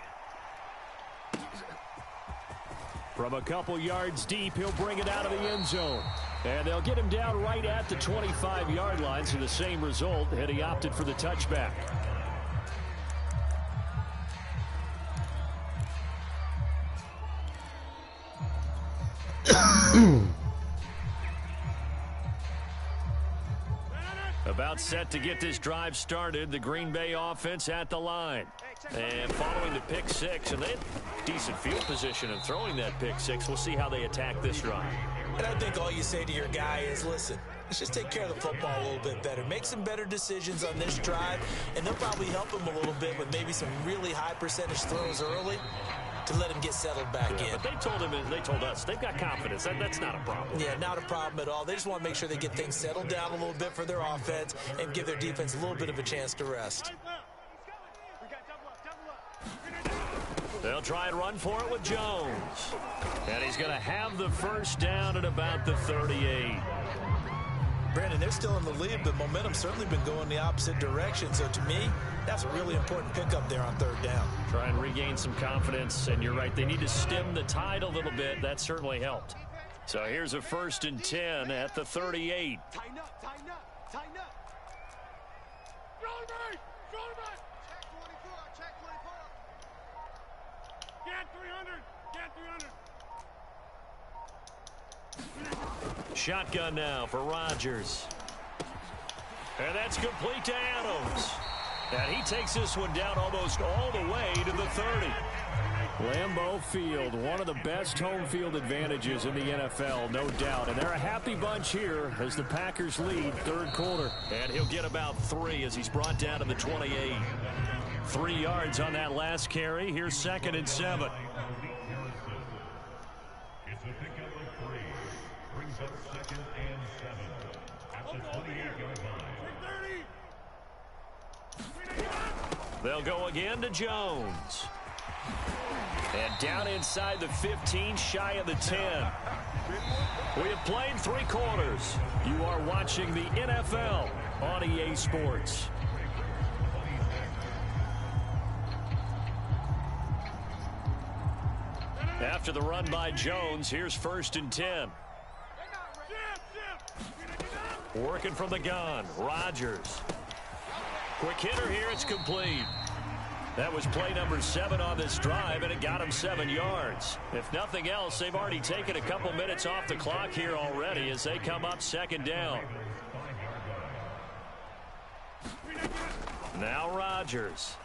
From a couple yards deep, he'll bring it out of the end zone. And they'll get him down right at the 25-yard line, so the same result, and he opted for the touchback. About set to get this drive started, the Green Bay offense at the line. And following the pick six, and they had decent field position in throwing that pick six. We'll see how they attack this drive. And I think all you say to your guy is, listen, let's just take care of the football a little bit better. Make some better decisions on this drive, and they'll probably help him a little bit with maybe some really high percentage throws early to let him get settled back in. But they told him, and they told us, they've got confidence. That's not a problem. Yeah, not a problem at all. They just want to make sure they get things settled down a little bit for their offense and give their defense a little bit of a chance to rest. They'll try and run for it with Jones. And he's going to have the first down at about the 38. Brandon, they're still in the lead, but momentum's certainly been going the opposite direction. So to me, that's a really important pickup there on third down. Try and regain some confidence, and you're right, they need to stem the tide a little bit. That certainly helped. So here's a 1st and 10 at the 38. Tighten up, tighten up, tighten up. Shoulder back, shoulder back. Check 24, check 24. Get 300, get 300. Shotgun now for Rodgers. And that's complete to Adams. And he takes this one down almost all the way to the 30. Lambeau Field, one of the best home field advantages in the NFL, no doubt. And they're a happy bunch here as the Packers lead third quarter. And he'll get about 3 as he's brought down to the 28. 3 yards on that last carry. Here's 2nd and 7. It's a pickup of 3. Brings up 2nd and 7 at the 28-yard line. They'll go again to Jones. And down inside the 15, shy of the 10. We have played 3 quarters. You are watching the NFL on EA Sports. After the run by Jones, here's 1st and 10. Working from the gun, Rodgers. Quick hitter here, it's complete. That was play number 7 on this drive, and it got him 7 yards. If nothing else, they've already taken a couple minutes off the clock here already as they come up 2nd down. Now Rodgers.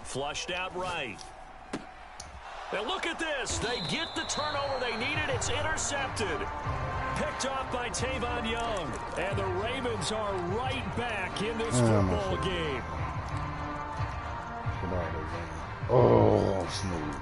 Flushed out right. And look at this. They get the turnover they needed. It's intercepted. Picked off by Tavon Young. And the Ravens are right back in this football game. Oh, smooth.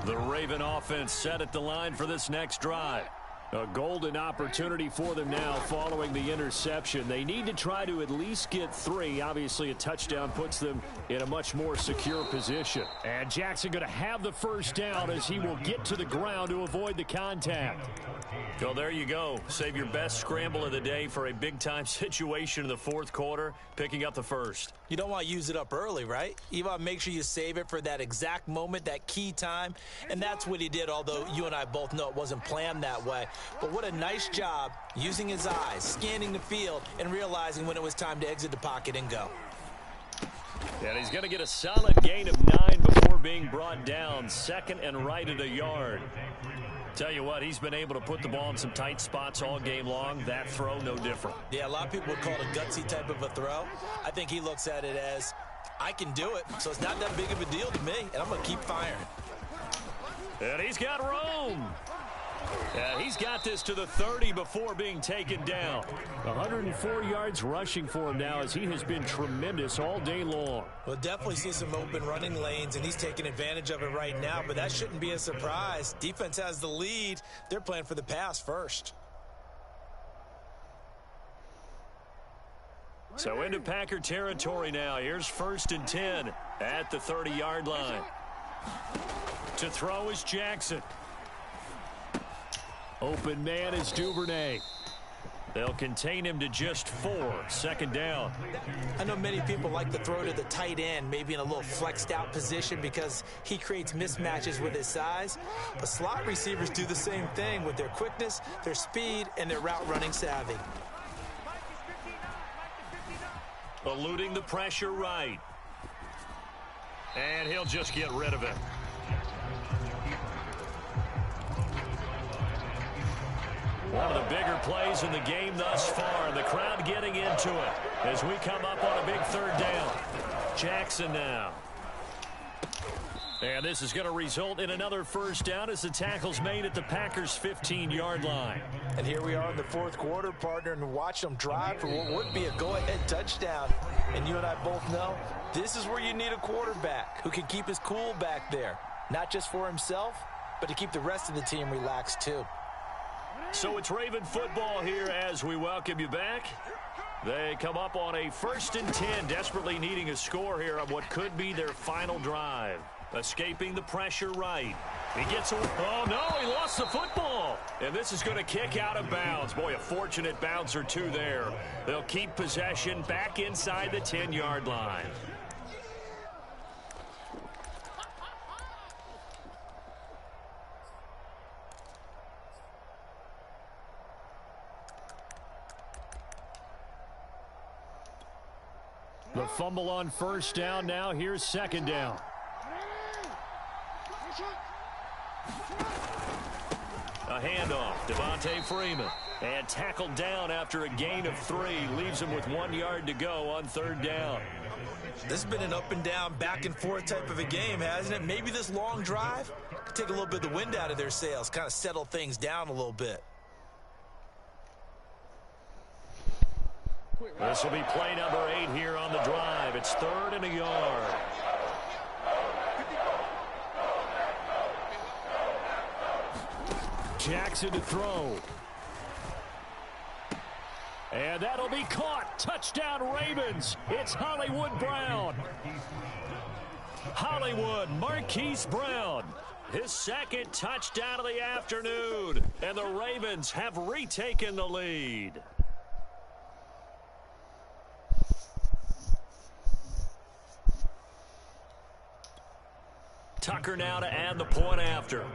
The Raven offense set at the line for this next drive. A golden opportunity for them now following the interception. They need to try to at least get 3. Obviously, a touchdown puts them in a much more secure position. And Jackson going to have the first down as he will get to the ground to avoid the contact. Well, there you go. Save your best scramble of the day for a big-time situation in the 4th quarter, picking up the first. You don't want to use it up early, right? You want to make sure you save it for that exact moment, that key time. And that's what he did, although you and I both know it wasn't planned that way. But what a nice job using his eyes, scanning the field, and realizing when it was time to exit the pocket and go. And he's going to get a solid gain of 9 before being brought down. 2nd and right at a yard. Tell you what, he's been able to put the ball in some tight spots all game long. That throw, no different. Yeah, a lot of people would call it a gutsy type of a throw. I think he looks at it as, I can do it, so it's not that big of a deal to me, and I'm going to keep firing. And he's got room. Yeah, he's got this to the 30 before being taken down. 104 yards rushing for him now as he has been tremendous all day long. We'll definitely see some open running lanes, and he's taking advantage of it right now, but that shouldn't be a surprise. Defense has the lead. They're playing for the pass first. So into Packer territory now. Here's 1st and 10 at the 30-yard line. To throw is Jackson. Open man is Duvernay. They'll contain him to just 4. 2nd down. I know many people like to throw to the tight end, maybe in a little flexed out position because he creates mismatches with his size. But slot receivers do the same thing with their quickness, their speed, and their route running savvy. Eluding the pressure right. And he'll just get rid of it. One of the bigger plays in the game thus far, and the crowd getting into it as we come up on a big third down. Jackson now. And this is going to result in another first down as the tackle's made at the Packers' 15-yard line. And here we are in the fourth quarter, partner, and watch them drive for what would be a go-ahead touchdown. And you and I both know this is where you need a quarterback who can keep his cool back there, not just for himself, but to keep the rest of the team relaxed too. So it's Raven football here as we welcome you back. They come up on a 1st and 10, desperately needing a score here on what could be their final drive. Escaping the pressure right. He gets away. Oh, no, he lost the football. And this is going to kick out of bounds. Boy, a fortunate bounce or two there. They'll keep possession back inside the 10-yard line. The fumble on first down. Now here's second down. A handoff, Devontae Freeman. And tackled down after a gain of 3. Leaves him with 1 yard to go on third down. This has been an up and down, back and forth type of a game, hasn't it? Maybe this long drive could take a little bit of the wind out of their sails, kind of settle things down a little bit. This will be play number 8 here on the drive. It's 3rd and a yard. Jackson to throw. And that'll be caught. Touchdown Ravens. It's Hollywood Brown. Hollywood Marquise Brown. His second touchdown of the afternoon. And the Ravens have retaken the lead. Tucker now to add the point after.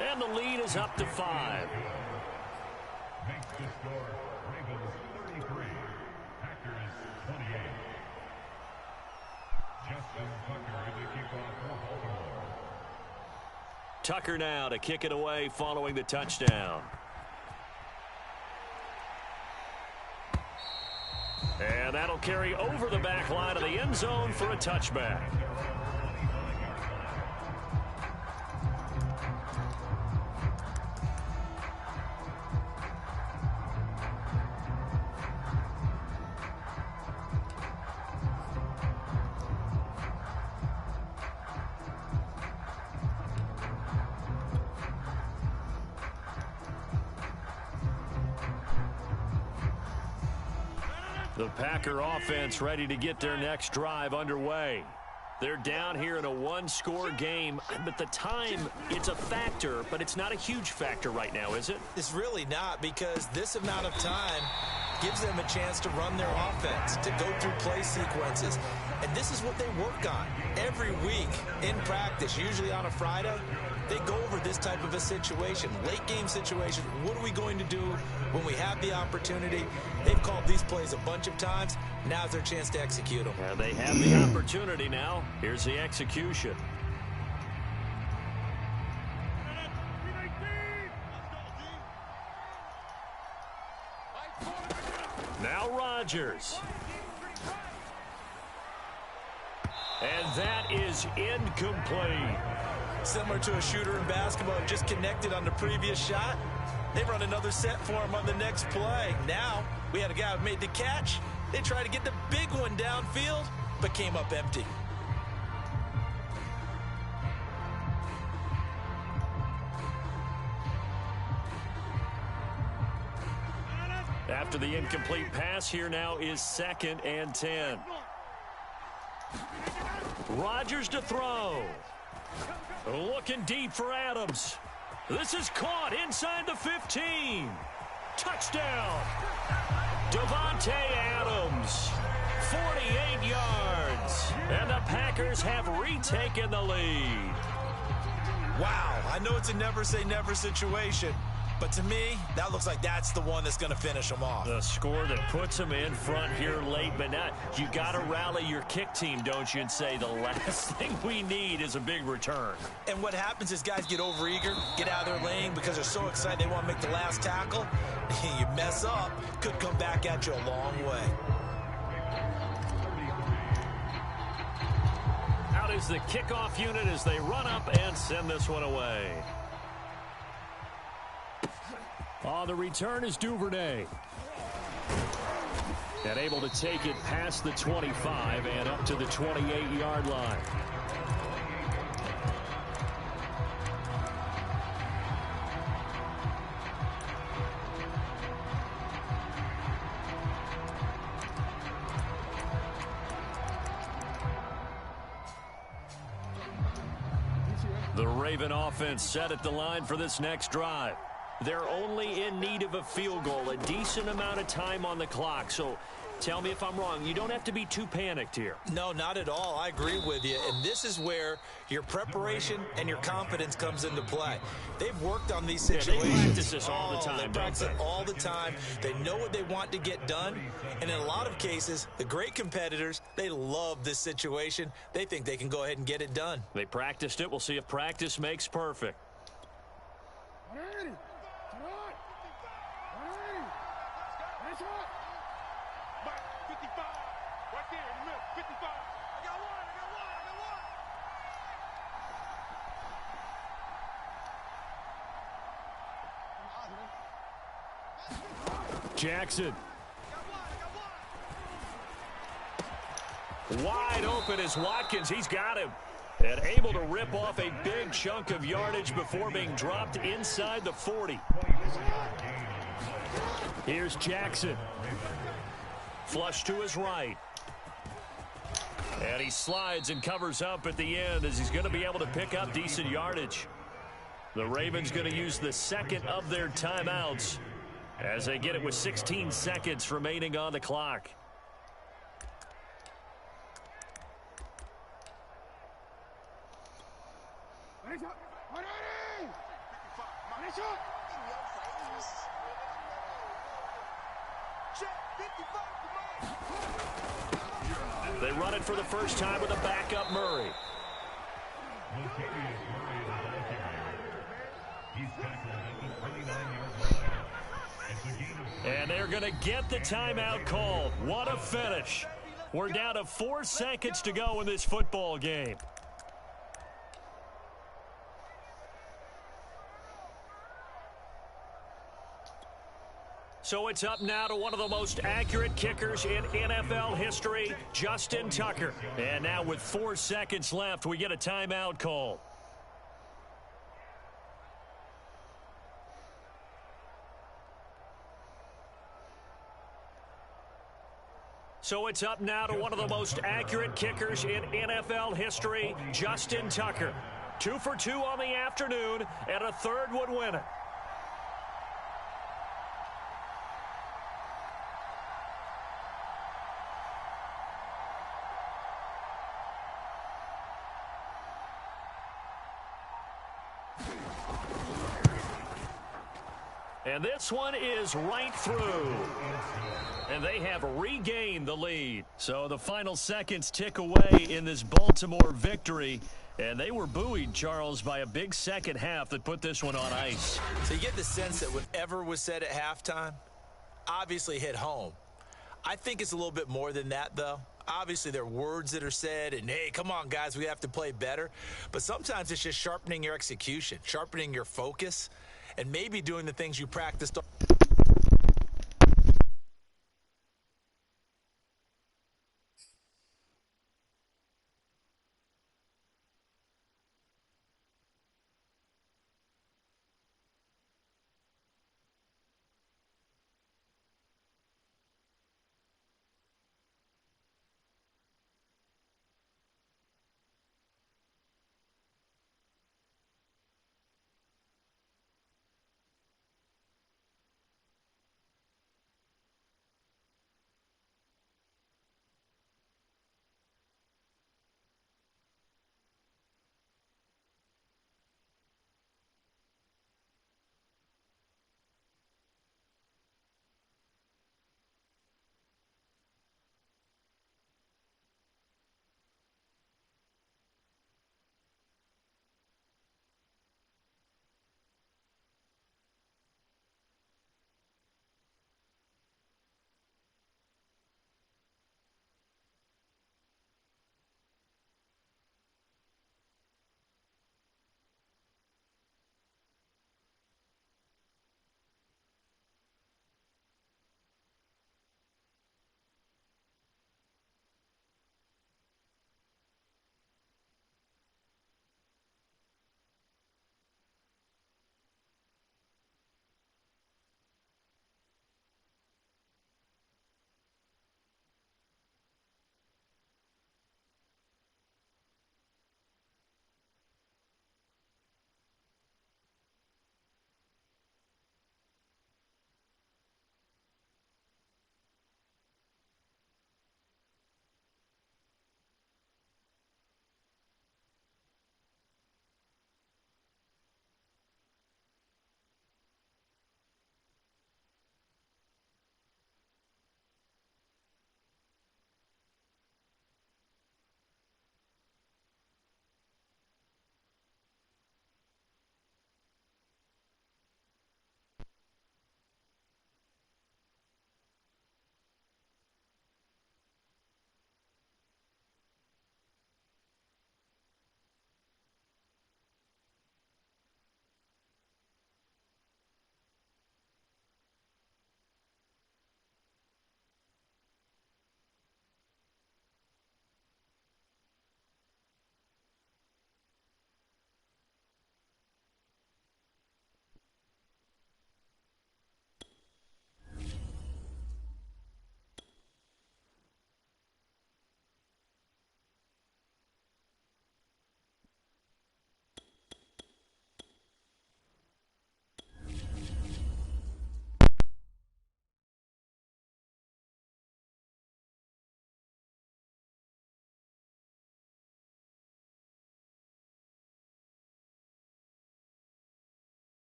And the lead is up to 5. Makes the score Ravens 33, Packers 28. Justin Tucker to kick off for Baltimore. Tucker now to kick it away following the touchdown. And that'll carry over the back line of the end zone for a touchback. The Packer offense ready to get their next drive underway. They're down here in a one-score game, but the time, it's a factor, but it's not a huge factor right now, is it? It's really not, because this amount of time gives them a chance to run their offense, to go through play sequences. And this is what they work on every week in practice, usually on a Friday. They go over this type of a situation, late game situation. What are we going to do when we have the opportunity? They've called these plays a bunch of times. Now's their chance to execute them. Yeah, they have the opportunity now. Here's the execution. Now Rodgers. And that is incomplete. Similar to a shooter in basketball, just connected on the previous shot. They run another set for him on the next play. Now, we had a guy who made the catch. They tried to get the big one downfield, but came up empty. After the incomplete pass, here now is 2nd and 10. Rodgers to throw. Looking deep for Adams. This is caught inside the 15. Touchdown. Davante Adams. 48 yards. And the Packers have retaken the lead. Wow, I know it's a never say never situation, But to me, that looks like that's the one that's going to finish them off. The score that puts them in front here late, but not. You got to rally your kick team, don't you, and say the last thing we need is a big return. And what happens is guys get overeager, get out of their lane because they're so excited they want to make the last tackle. You mess up, could come back at you a long way. Out is the kickoff unit as they run up and send this one away. On the return is Duvernay. And able to take it past the 25 and up to the 28-yard line. The Raven offense set at the line for this next drive. They're only in need of a field goal, a decent amount of time on the clock. So tell me if I'm wrong. You don't have to be too panicked here. No, not at all. I agree with you. And this is where your preparation and your confidence comes into play. They've worked on these situations. They practice this all the time, They practice it all the time. They know what they want to get done. And in a lot of cases, the great competitors, they love this situation. They think they can go ahead and get it done. They practiced it. We'll see if practice makes perfect. Jackson. Wide open is Watkins. He's got him. And able to rip off a big chunk of yardage before being dropped inside the 40. Here's Jackson. Flush to his right. And he slides and covers up at the end as he's going to be able to pick up decent yardage. The Ravens going to use the second of their timeouts as they get it with 16 seconds remaining on the clock. They run it for the first time with a backup Murray. And they're going to get the timeout called. What a finish. We're down to 4 seconds to go in this football game. So it's up now to one of the most accurate kickers in NFL history, Justin Tucker. And now with 4 seconds left, we get a timeout call. So it's up now to one of the most accurate kickers in NFL history, Justin Tucker. 2 for 2 on the afternoon, and a third would win it. And this one is right through. And they have regained the lead. So the final seconds tick away in this Baltimore victory. And they were buoyed, Charles, by a big second half that put this one on ice. So you get the sense that whatever was said at halftime obviously hit home. I think it's a little bit more than that, though. Obviously, there are words that are said, and, hey, come on, guys, we have to play better. But sometimes it's just sharpening your execution, sharpening your focus, and maybe doing the things you practiced.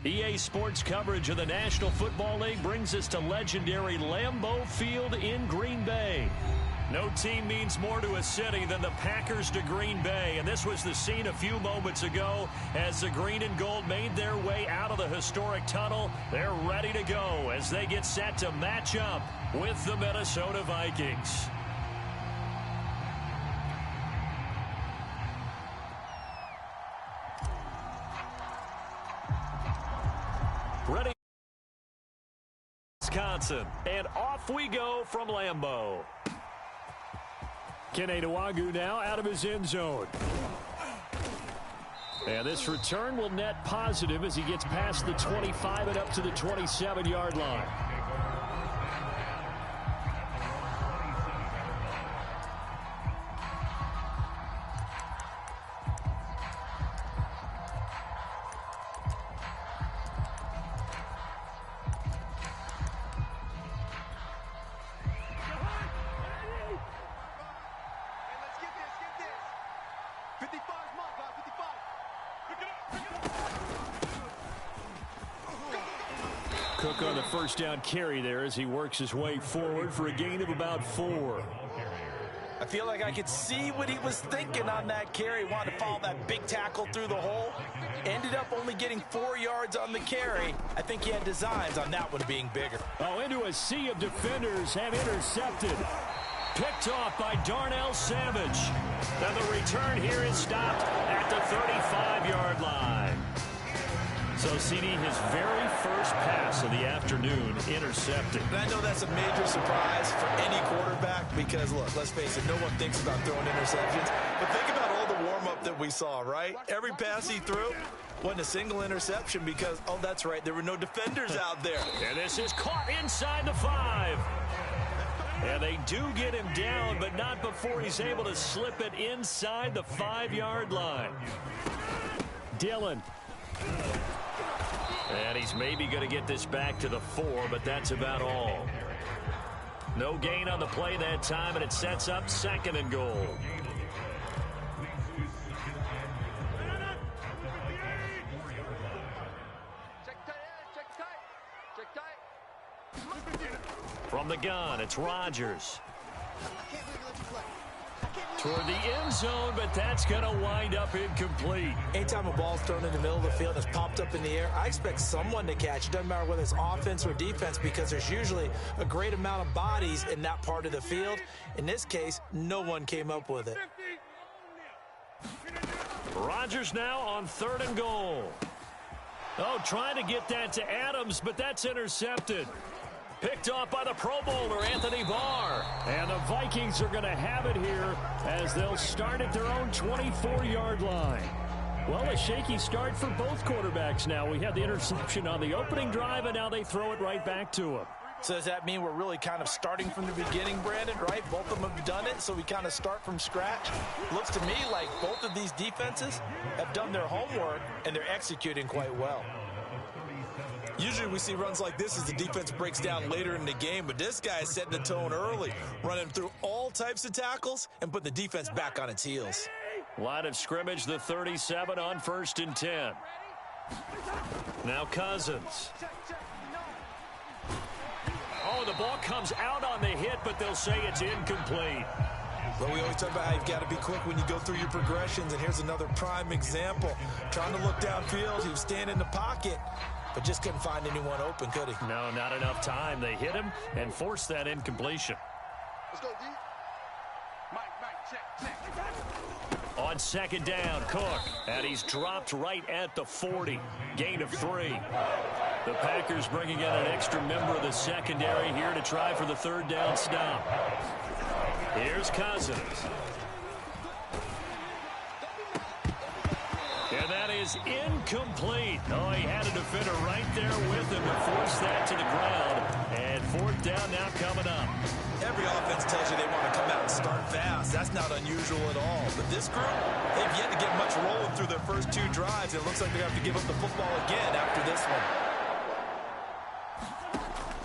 EA Sports coverage of the National Football League brings us to legendary Lambeau Field in Green Bay. No team means more to a city than the Packers to Green Bay, and this was the scene a few moments ago as the green and gold made their way out of the historic tunnel. They're ready to go as they get set to match up with the Minnesota Vikings. Ready, Wisconsin, and off we go from Lambeau. Kene Nwangwu now out of his end zone. And this return will net positive as he gets past the 25 and up to the 27-yard line. Cook on the first down carry there as he works his way forward for a gain of about 4. I feel like I could see what he was thinking on that carry. Wanted to follow that big tackle through the hole. Ended up only getting 4 yards on the carry. I think he had designs on that one being bigger. Oh, into a sea of defenders have intercepted. Picked off by Darnell Savage. And the return here is stopped at the 35-yard line. So, CD, his very first pass of the afternoon intercepted. And I know that's a major surprise for any quarterback because, look, let's face it, no one thinks about throwing interceptions. But think about all the warm-up that we saw, right? Every pass he threw wasn't a single interception because, oh, that's right, there were no defenders out there. And this is caught inside the 5. And they do get him down, but not before he's able to slip it inside the 5-yard line. Dillon. And he's maybe going to get this back to the 4, but that's about all. No gain on the play that time, and it sets up 2nd and goal. From the gun, it's Rodgers. Toward the end zone, but that's going to wind up incomplete. Anytime a ball's thrown in the middle of the field and it's popped up in the air, I expect someone to catch. It doesn't matter whether it's offense or defense because there's usually a great amount of bodies in that part of the field. In this case, no one came up with it. Rodgers now on 3rd and goal. Oh, trying to get that to Adams, but that's intercepted. Picked off by the Pro Bowler, Anthony Barr. And the Vikings are going to have it here as they'll start at their own 24-yard line. Well, a shaky start for both quarterbacks now. We had the interception on the opening drive, and now they throw it right back to him. So does that mean we're really kind of starting from the beginning, Brandon, right? Both of them have done it, so we kind of start from scratch. Looks to me like both of these defenses have done their homework, and they're executing quite well. Usually we see runs like this as the defense breaks down later in the game, but this guy is setting the tone early, running through all types of tackles and putting the defense back on its heels. Line of scrimmage, the 37 on 1st and 10. Now Cousins. Oh, the ball comes out on the hit, but they'll say it's incomplete. But we always talk about how you've got to be quick when you go through your progressions, and here's another prime example. Trying to look downfield, he was standing in the pocket, but just couldn't find anyone open, could he? No, not enough time. They hit him and forced that incompletion. Let's go, D. Mike, check. On 2nd down, Cook, and he's dropped right at the 40. Gain of 3. The Packers bringing in an extra member of the secondary here to try for the 3rd down stop. Here's Cousins. And that is incomplete. Oh, he had a defender right there with him to force that to the ground. And 4th down now coming up. Every offense tells you they want to come out and start fast. That's not unusual at all. But this group, they've yet to get much rolling through their first 2 drives. It looks like they're going to have to give up the football again after this one.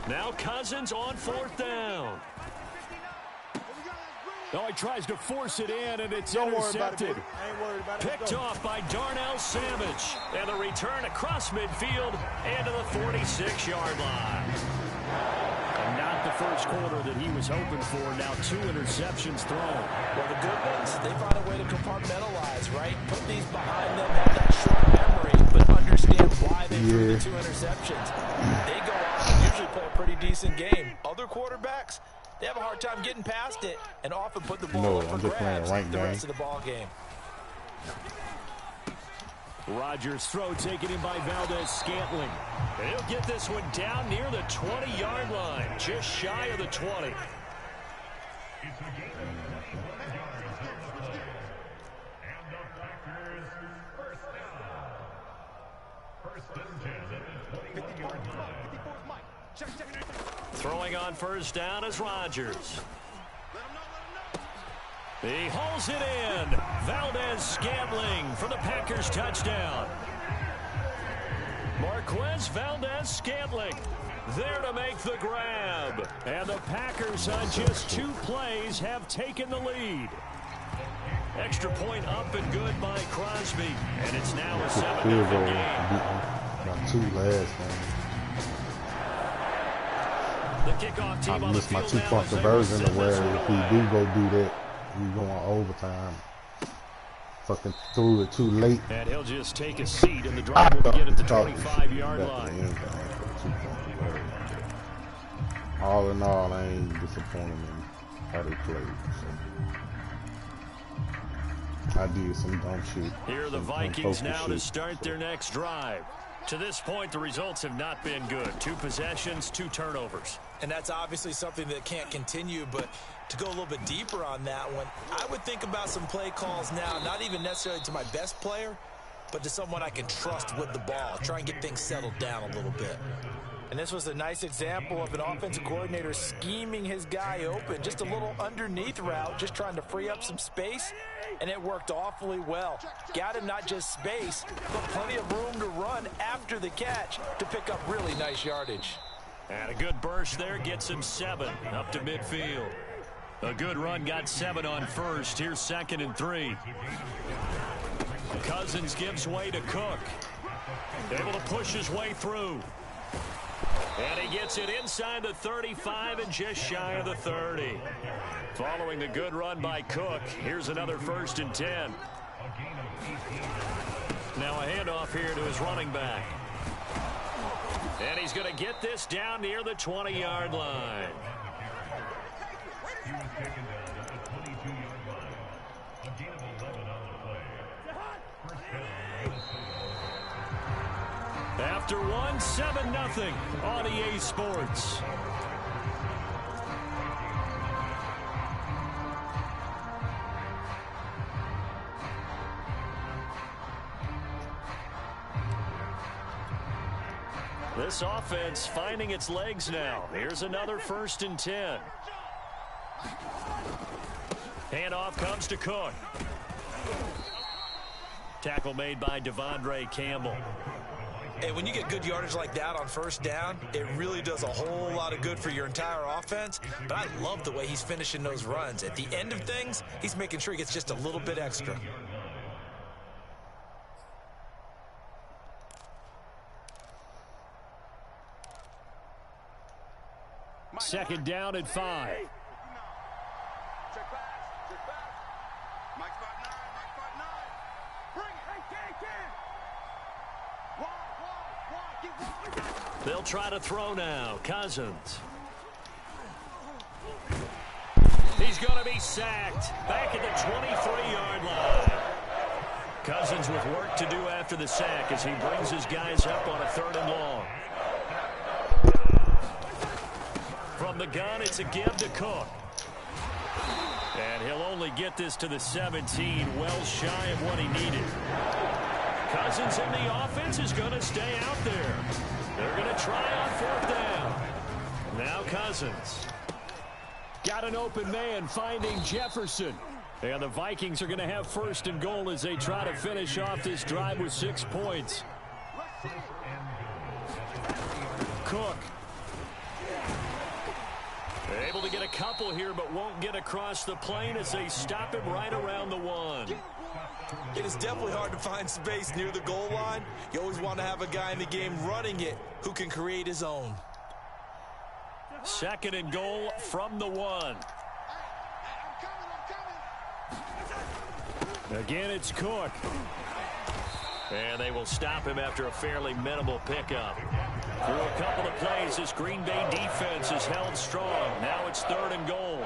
Now Cousins on 4th down. Oh, he tries to force it in, and it's Don't worry about it, intercepted. baby. I ain't worried about it. Picked off by Darnell Savage. And the return across midfield and to the 46-yard line. And not the first quarter that he was hoping for. Now 2 interceptions thrown. Well, the good ones, they find a way to compartmentalize, right? Put these behind them, have that short memory, but understand why they threw the 2 interceptions. They go out and usually play a pretty decent game. Other quarterbacks, they have a hard time getting past it and often put the ball up for grabs the rest of the ball game. Rodgers' throw taken in by Valdez-Scantling. He'll get this one down near the 20-yard line, just shy of the 20. Throwing on first down is Rodgers. He hauls it in. Valdez-Scantling for the Packers touchdown. Marquez Valdez-Scantling there to make the grab. And the Packers on just 2 plays have taken the lead. Extra point up and good by Crosby. And it's now a 7-0 game. Got 2 last game. The kickoff team I missed my 2-point conversion to where if we do go do that, we going overtime. Fucking threw it too late. And he'll just take a seat, and the drive will begin at the 25-yard line. All in all, I ain't disappointed in how they played. So I did some dumb shit. Here are the Vikings now to start their next drive. To this point, the results have not been good. 2 possessions, 2 turnovers. And that's obviously something that can't continue, but to go a little bit deeper on that one, I would think about some play calls now, not even necessarily to my best player, but to someone I can trust with the ball. Try and get things settled down a little bit. And this was a nice example of an offensive coordinator scheming his guy open. Just a little underneath route, just trying to free up some space, and it worked awfully well. Got him not just space, but plenty of room to run after the catch to pick up really nice yardage. And a good burst there gets him 7 up to midfield. A good run got 7 on first. Here's 2nd and 3. Cousins gives way to Cook. Able to push his way through. And he gets it inside the 35 and just shy of the 30. Following the good run by Cook, here's another 1st and 10. Now a handoff here to his running back. And he's going to get this down near the 20-yard line. He was taken down at the 22-yard line. A gain of 11 on the play. First down, Minnesota. After 1, 7-0 on EA Sports. This offense finding its legs now. Here's another 1st and 10. Handoff comes to Cook. Tackle made by Devondre Campbell. And when you get good yardage like that on first down, it really does a whole lot of good for your entire offense. But I love the way he's finishing those runs. At the end of things, he's making sure he gets just a little bit extra. Second down and 5. Check back. Mike 5-9. Bring it. Get They'll try to throw now. Cousins. He's going to be sacked. Back at the 23-yard line. Cousins with work to do after the sack as he brings his guys up on a 3rd and long. From the gun, it's a give to Cook. And he'll only get this to the 17, well shy of what he needed. Cousins in the offense is going to stay out there. They're going to try on 4th down. Now Cousins. Got an open man finding Jefferson. And the Vikings are going to have 1st and goal as they try to finish off this drive with 6 points. Cook. Able to get a couple here, but won't get across the plane as they stop him right around the 1. It is definitely hard to find space near the goal line. You always want to have a guy in the game running it who can create his own. 2nd and goal from the 1. Again, it's Cook. And they will stop him after a fairly minimal pickup. Through a couple of plays, this Green Bay defense is held strong. Now it's 3rd and goal.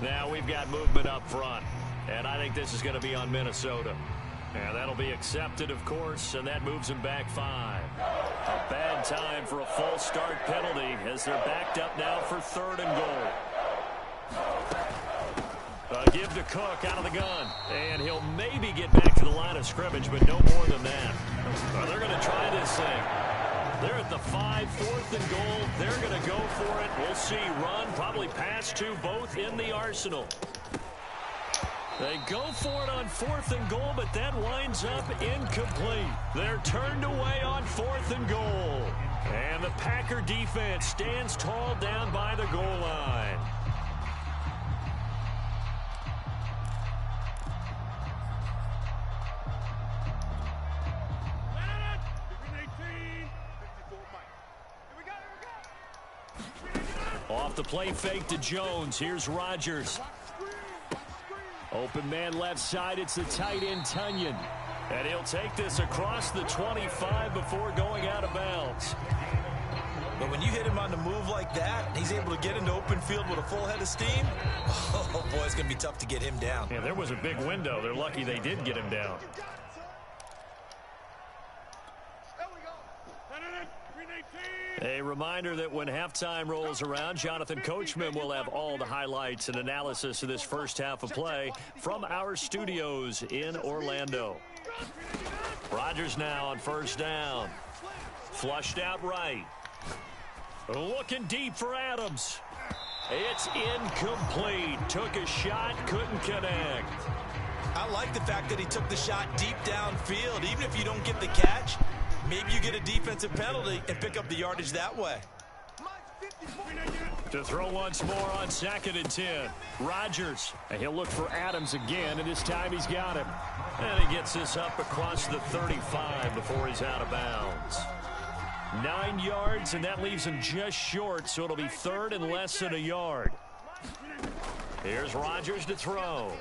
Now we've got movement up front. And I think this is going to be on Minnesota. And that'll be accepted, of course, and that moves him back 5. A bad time for a false start penalty as they're backed up now for 3rd and goal. Give to Cook out of the gun. And he'll maybe get back to the line of scrimmage, but no more than that. They're going to try this thing. They're at the 5, 4th and goal. They're going to go for it. We'll see. Run, probably pass to both in the arsenal. They go for it on 4th and goal, but that winds up incomplete. They're turned away on 4th and goal. And the Packer defense stands tall down by the goal line. Off the play fake to Jones. Here's Rodgers. Open man left side. It's the tight end Tunyon. And he'll take this across the 25 before going out of bounds. But when you hit him on the move like that, and he's able to get into open field with a full head of steam, oh boy, it's going to be tough to get him down. Yeah, there was a big window. They're lucky they did get him down. A reminder that when halftime rolls around, Jonathan Coachman will have all the highlights and analysis of this first half of play from our studios in Orlando. Rodgers now on 1st down. Flushed out right. Looking deep for Adams. It's incomplete. Took a shot, couldn't connect. I like the fact that he took the shot deep downfield. Even if you don't get the catch, maybe you get a defensive penalty and pick up the yardage that way. To throw once more on 2nd and 10. Rodgers. And he'll look for Adams again, and this time he's got him. And he gets this up across the 35 before he's out of bounds. 9 yards, and that leaves him just short, so it'll be 3rd and less than a yard. Here's Rodgers to throw.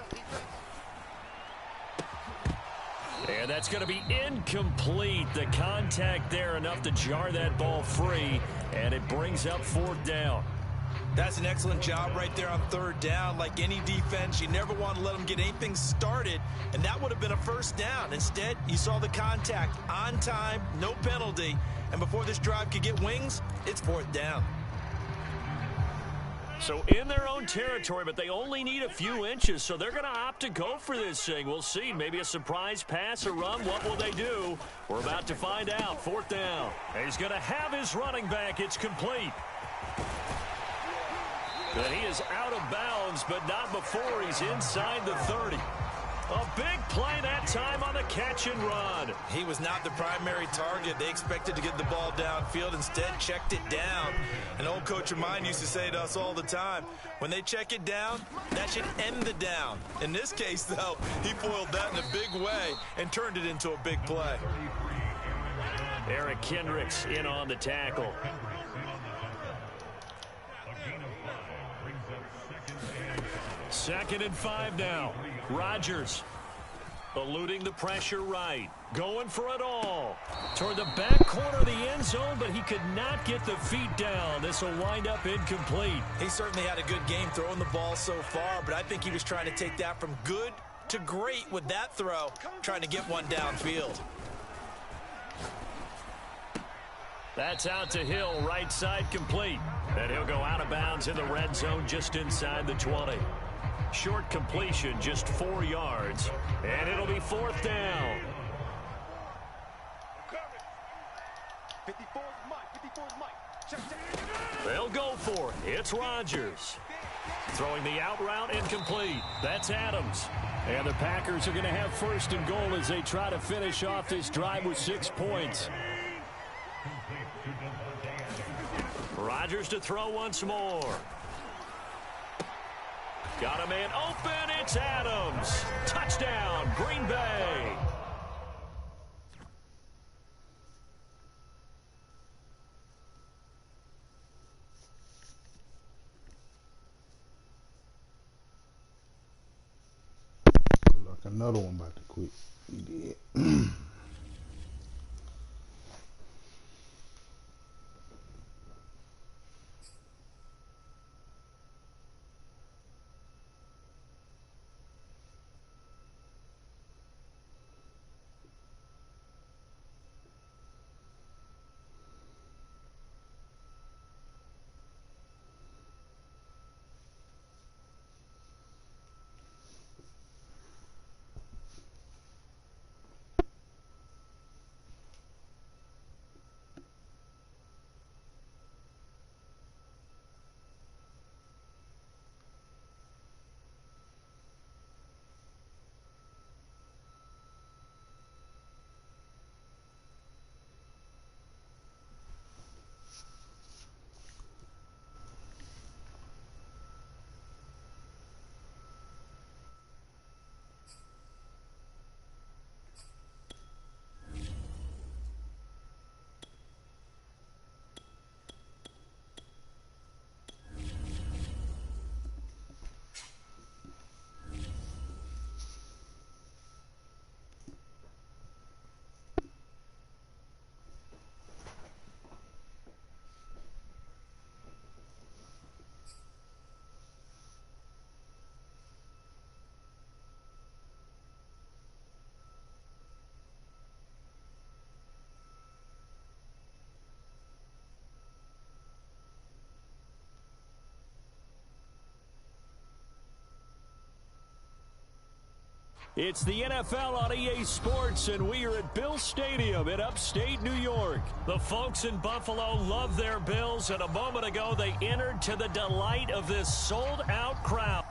And that's going to be incomplete. The contact there enough to jar that ball free, and it brings up 4th down. That's an excellent job right there on 3rd down. Like any defense, you never want to let them get anything started, and that would have been a 1st down. Instead, you saw the contact on time, no penalty, and before this drive could get wings, it's 4th down. So in their own territory, but they only need a few inches, so they're going to opt to go for this thing. We'll see. Maybe a surprise pass or run. What will they do? We're about to find out. 4th down. He's going to have his running back. It's complete. And he is out of bounds, but not before he's inside the 30. A big play that time on the catch and run. He was not the primary target. They expected to get the ball downfield. Instead, checked it down. An old coach of mine used to say to us all the time, when they check it down, that should end the down. In this case, though, he foiled that in a big way and turned it into a big play. Eric Kendricks in on the tackle. Second and 5 now. Rodgers eluding the pressure right. Going for it all. Toward the back corner of the end zone, but he could not get the feet down. This will wind up incomplete. He certainly had a good game throwing the ball so far, but I think he was trying to take that from good to great with that throw, trying to get one downfield. That's out to Hill, right side complete. And he'll go out of bounds in the red zone just inside the 20. Short completion, just 4 yards. And it'll be 4th down. They'll go for it. It's Rodgers. Throwing the out route incomplete. That's Adams. And the Packers are going to have first and goal as they try to finish off this drive with 6 points. Rodgers to throw once more. Got a man open. It's Adams. Touchdown, Green Bay. Look, another one about to quit. He did. It's the NFL on EA Sports, and we are at Bill Stadium in upstate New York. The folks in Buffalo love their Bills, and a moment ago they entered to the delight of this sold-out crowd.